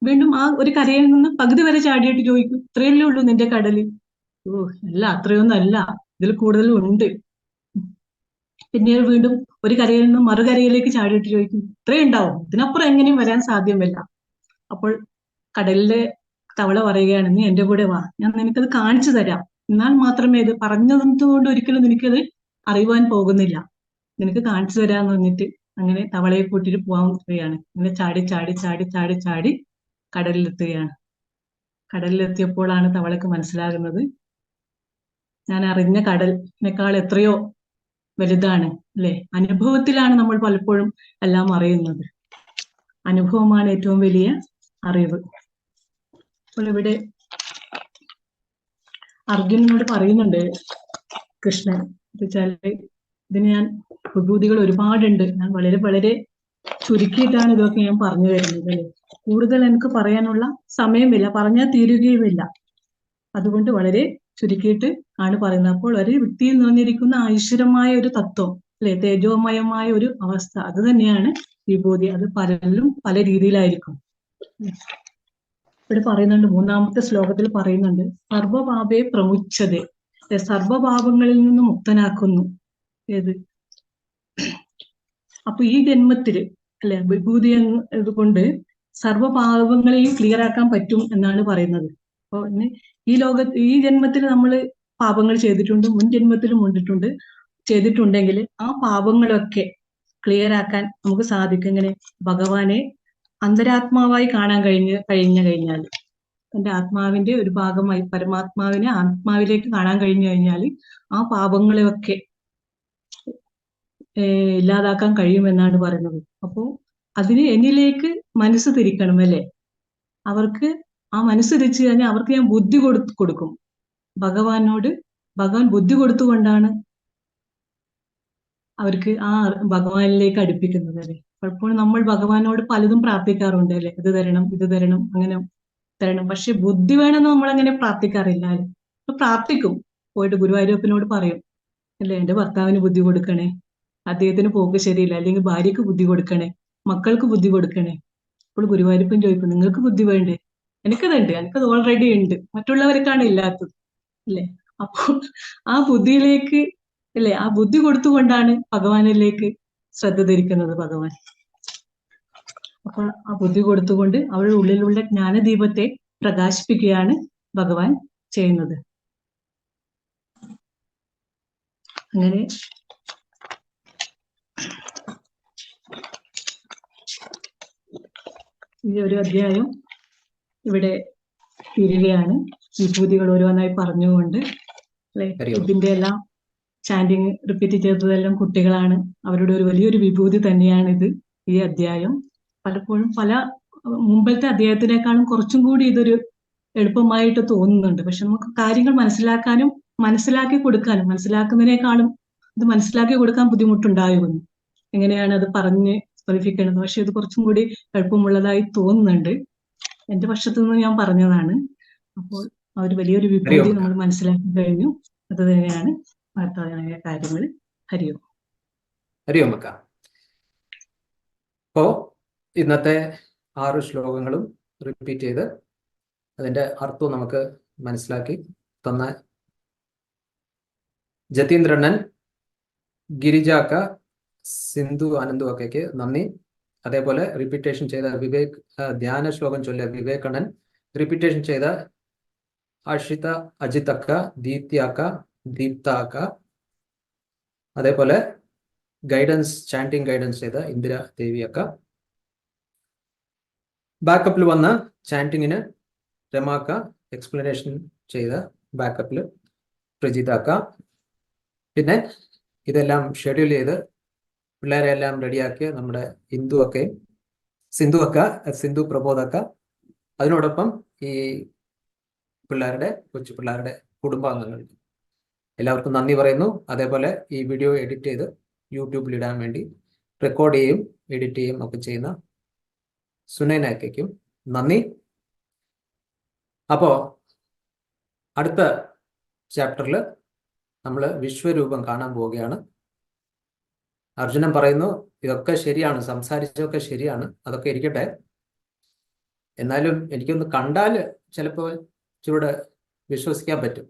വീണ്ടും ആ ഒരു കരയിൽ നിന്ന് പകുതി വരെ ചാടിയിട്ട് ചോദിക്കും, ഇത്രയല്ലേ ഉള്ളൂ നിന്റെ കടല്? ഓ അല്ല, അത്രയൊന്നും അല്ല, ഇതിൽ കൂടുതലും ഉണ്ട്. പിന്നീട് വീണ്ടും ഒരു കരയിൽ നിന്ന് മറുകരയിലേക്ക് ചാടിയിട്ട് ചോദിക്കും, ഇത്രയും ഉണ്ടാവും, ഇതിനപ്പുറം എങ്ങനെയും വരാൻ സാധ്യമല്ല. അപ്പോൾ കടലിലെ തവള പറയുകയാണ്, നീ എന്റെ കൂടെ വാ, ഞാൻ നിനക്കത് കാണിച്ചു തരാം, എന്നാൽ മാത്രമേ ഇത് പറഞ്ഞതുകൊണ്ട് ഒരിക്കലും നിനക്കത് അറിയുവാൻ പോകുന്നില്ല, നിനക്ക് കാണിച്ചു തരാന്ന് പറഞ്ഞിട്ട് അങ്ങനെ തവളയെ കൂട്ടിട്ട് പോകാൻ പോവുകയാണ്. അങ്ങനെ ചാടി ചാടി ചാടി ചാടി ചാടി കടലിലെത്തുകയാണ്. കടലിലെത്തിയപ്പോഴാണ് തവളക്ക് മനസ്സിലാകുന്നത്, ഞാൻ അറിഞ്ഞ കടലിനേക്കാൾ എത്രയോ വലുതാണ് അല്ലെ. അനുഭവത്തിലാണ് നമ്മൾ പലപ്പോഴും എല്ലാം അറിയുന്നത്. അനുഭവമാണ് ഏറ്റവും വലിയ അറിവ്. അപ്പോൾ ഇവിടെ അർജുനനോട് പറയുന്നുണ്ട് കൃഷ്ണൻ, വെച്ചാല് ഇതിന് ഞാൻ വിഭൂതികൾ ഒരുപാടുണ്ട്, ഞാൻ വളരെ വളരെ ചുരുക്കിയിട്ടാണ് ഇതൊക്കെ ഞാൻ പറഞ്ഞു തരുന്നത് അല്ലെ. കൂടുതൽ എനിക്ക് പറയാനുള്ള സമയമില്ല, പറഞ്ഞാൽ തീരുകയുമില്ല. അതുകൊണ്ട് വളരെ ചുരുക്കിയിട്ട് ആണ് പറയുന്നത്. അപ്പോൾ ഒരു വ്യക്തിയിൽ നിറഞ്ഞിരിക്കുന്ന ഐശ്വര്യമായ ഒരു തത്വം അല്ലെ, തേജോമയമായ ഒരു അവസ്ഥ, അത് തന്നെയാണ് വിഭൂതി. അത് പലരിലും പല രീതിയിലായിരിക്കും. ഇവിടെ പറയുന്നുണ്ട്, 3ാമത്തെ ശ്ലോകത്തിൽ പറയുന്നുണ്ട്, സർവപാപേ പ്രമുച്ഛതേ, സർവപാപങ്ങളിൽ നിന്ന് മുക്തനാക്കുന്നു. ഏത്? അപ്പൊ ഈ ജന്മത്തില് അല്ലെ വിഭൂതി കൊണ്ട് സർവപാപങ്ങളെയും ക്ലിയർ ആക്കാൻ പറ്റും എന്നാണ് പറയുന്നത്. അപ്പൊ ഈ ജന്മത്തിൽ നമ്മൾ പാപങ്ങൾ ചെയ്തിട്ടുണ്ട്, മുൻ ജന്മത്തിലും ചെയ്തിട്ടുണ്ടെങ്കിൽ ആ പാപങ്ങളൊക്കെ ക്ലിയർ ആക്കാൻ നമുക്ക് സാധിക്കും. എങ്ങനെ? ഭഗവാനെ അന്തരാത്മാവായി കാണാൻ കഴിഞ്ഞാൽ, എന്റെ ആത്മാവിന്റെ ഒരു ഭാഗമായി പരമാത്മാവിനെ ആത്മാവിലേക്ക് കാണാൻ കഴിഞ്ഞാൽ ആ പാപങ്ങളെയൊക്കെ ഇല്ലാതാക്കാൻ കഴിയുമെന്നാണ് പറയുന്നത്. അപ്പോ അതിന് എന്നിലേക്ക് മനസ്സ് തിരിക്കണം അല്ലെ. അവർക്ക് ആ മനസ്സ് തിരിച്ചു കഴിഞ്ഞാൽ അവർക്ക് ഞാൻ ബുദ്ധി കൊടുക്കും. ഭഗവാൻ ബുദ്ധി കൊടുത്തുകൊണ്ടാണ് അവർക്ക് ആ ഭഗവാനിലേക്ക് അടുപ്പിക്കുന്നത് അല്ലെ. പലപ്പോഴും നമ്മൾ ഭഗവാനോട് പലതും പ്രാർത്ഥിക്കാറുണ്ട് അല്ലെ, ഇത് തരണം, ഇത് തരണം, അങ്ങനെ തരണം. പക്ഷെ ബുദ്ധി വേണമെന്ന് നമ്മൾ അങ്ങനെ പ്രാർത്ഥിക്കാറില്ല അല്ലെ. പ്രാർത്ഥിക്കും, പോയിട്ട് ഗുരുവായൂരപ്പനോട് പറയും അല്ലെ, എന്റെ ഭർത്താവിന് ബുദ്ധി കൊടുക്കണേ, അദ്ദേഹത്തിന് പോക്ക് ശരിയില്ല, അല്ലെങ്കിൽ ഭാര്യക്ക് ബുദ്ധി കൊടുക്കണേ, മക്കൾക്ക് ബുദ്ധി കൊടുക്കണേ. അപ്പോൾ ഗുരുവായൂരപ്പൻ ചോദിക്കും, നിങ്ങൾക്ക് ബുദ്ധി വേണ്ടേ? എനിക്കതുണ്ട്, എനിക്കത് ഓൾറെഡി ഉണ്ട്, മറ്റുള്ളവർക്കാണ് ഇല്ലാത്തത് അല്ലെ. അപ്പോൾ ആ ബുദ്ധിയിലേക്ക് അല്ലെ, ആ ബുദ്ധി കൊടുത്തുകൊണ്ടാണ് ഭഗവാനിലേക്ക് ശ്രദ്ധ തിരിക്കുന്നത് ഭഗവാൻ. അപ്പോൾ ആ ബുദ്ധി കൊടുത്തുകൊണ്ട് അവരുടെ ഉള്ളിലുള്ള ജ്ഞാനദീപത്തെ പ്രകാശിപ്പിക്കുകയാണ് ഭഗവാൻ ചെയ്യുന്നത്. അങ്ങനെ ഈ ഒരു അധ്യായം ഇവിടെ തീരുകയാണ്. വിഭൂതികൾ ഓരോന്നായി പറഞ്ഞുകൊണ്ട് അല്ലെ. ഇതിന്റെ എല്ലാം ചാൻഡിങ് റിപ്പീറ്റ് ചെയ്തതെല്ലാം കുട്ടികളാണ്. അവരുടെ ഒരു വലിയൊരു വിഭൂതി തന്നെയാണിത്, ഈ അധ്യായം. പലപ്പോഴും മുമ്പത്തെ അധ്യായത്തിനേക്കാളും കുറച്ചും കൂടി ഇതൊരു എളുപ്പമായിട്ട് തോന്നുന്നുണ്ട്. പക്ഷെ നമുക്ക് കാര്യങ്ങൾ മനസ്സിലാക്കി കൊടുക്കാനും, മനസ്സിലാക്കുന്നതിനേക്കാളും ഇത് മനസ്സിലാക്കി കൊടുക്കാൻ ബുദ്ധിമുട്ടുണ്ടായിരുന്നു. എങ്ങനെയാണ് അത് പറഞ്ഞ് ഫലിപ്പിക്കേണ്ടത്. പക്ഷെ ഇത് കുറച്ചും കൂടി എളുപ്പമുള്ളതായി തോന്നുന്നുണ്ട്. എന്റെ പക്ഷത്തു നിന്ന് ഞാൻ പറഞ്ഞതാണ്. അപ്പോൾ ആ ഒരു വലിയൊരു വിഭൂതി നമ്മൾ മനസ്സിലാക്കി കഴിഞ്ഞു. അത് തന്നെയാണ് മഹത്തായ കാര്യങ്ങൾ. ഹരിയോ ഹരിയോം അക്ക. അപ്പോ ഇന്നത്തെ 6 ശ്ലോകങ്ങളും റിപ്പീറ്റ് ചെയ്ത് അതിന്റെ അർത്ഥവും നമുക്ക് മനസ്സിലാക്കി തന്ന ജതീന്ദ്രണ്ണൻ, ഗിരിജാക്ക, സിന്ധു, അനന്തു അക്കയ്ക്ക് നന്ദി. അതേപോലെ റിപ്പീറ്റേഷൻ ചെയ്ത വിവേക്, ധ്യാന ശ്ലോകം ചൊല്ലിയ വിവേകണ്ണൻ, റിപ്പീറ്റേഷൻ ചെയ്ത അഷിത, അജിത് അക്ക, ദീപ്തി അക്ക, ദീപ്ത അക്ക, അതേപോലെ ഗൈഡൻസ്, ചാൻറ്റിങ് ഗൈഡൻസ് ചെയ്ത ഇന്ദിര ദേവി അക്ക, ബാക്കപ്പിൽ വന്ന ചാൻറ്റിങ്ങിന് രമാക്ക, എക്സ്പ്ലനേഷൻ ചെയ്ത ബാക്കപ്പിൽ പ്രജിത അക്ക, പിന്നെ ഇതെല്ലാം ഷെഡ്യൂൾ ചെയ്ത് പിള്ളേരെ എല്ലാം റെഡിയാക്കിയ നമ്മുടെ സിന്ധു പ്രബോധക്ക, അതിനോടൊപ്പം ഈ കൊച്ചു പിള്ളേരുടെ കുടുംബാംഗങ്ങൾ എല്ലാവർക്കും നന്ദി പറയുന്നു. അതേപോലെ ഈ വീഡിയോ എഡിറ്റ് ചെയ്ത് യൂട്യൂബിൽ ഇടാൻ വേണ്ടി റെക്കോർഡ് ചെയ്യും എഡിറ്റ് ചെയ്യും ഒക്കെ ചെയ്യുന്ന സുനൈനയ്ക്കും നന്ദി. അപ്പോൾ അടുത്ത ചാപ്റ്ററിൽ നമ്മൾ വിശ്വരൂപം കാണാൻ പോവുകയാണ്. അർജുനൻ പറയുന്നു, ഇതൊക്കെ ശരിയാണ്, സംസാരിച്ചതൊക്കെ ശരിയാണ്, അതൊക്കെ ഇരിക്കട്ടെ, എന്നാലും എനിക്കൊന്ന് കണ്ടാൽ ചിലപ്പോൾ ഇച്ചിരൂടെ വിശ്വസിക്കാൻ പറ്റും.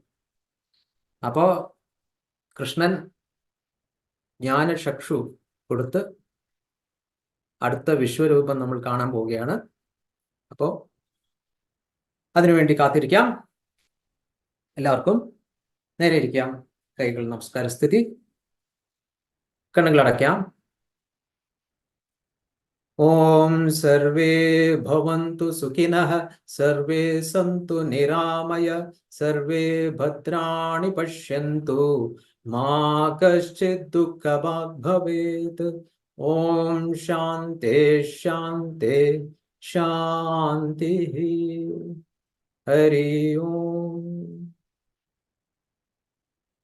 അപ്പോൾ കൃഷ്ണൻ ജ്ഞാനചക്ഷു കൊടുത്ത് അടുത്ത വിശ്വരൂപം നമ്മൾ കാണാൻ പോവുകയാണ്. അപ്പോൾ അതിനുവേണ്ടി കാത്തിരിക്കാം. എല്ലാവർക്കും നേരെ ഇരിക്കാം. കൈകൾ നമസ്കാര സ്ഥിതി, കണ്ണുകളടയ്ക്കാം. ഓം സർവേ ഭവന്തു സുഖിനഃ, സർവേ സന്തു നിരാമയ, സർവേ ഭദ്രാണി പശ്യന്തു, മാ കശ്ചിത് ദുഃഖഭാഗ് ഭവേത്. ഓം ശാന്തി ശാന്തി ശാന്തി. ഹരി ഓം.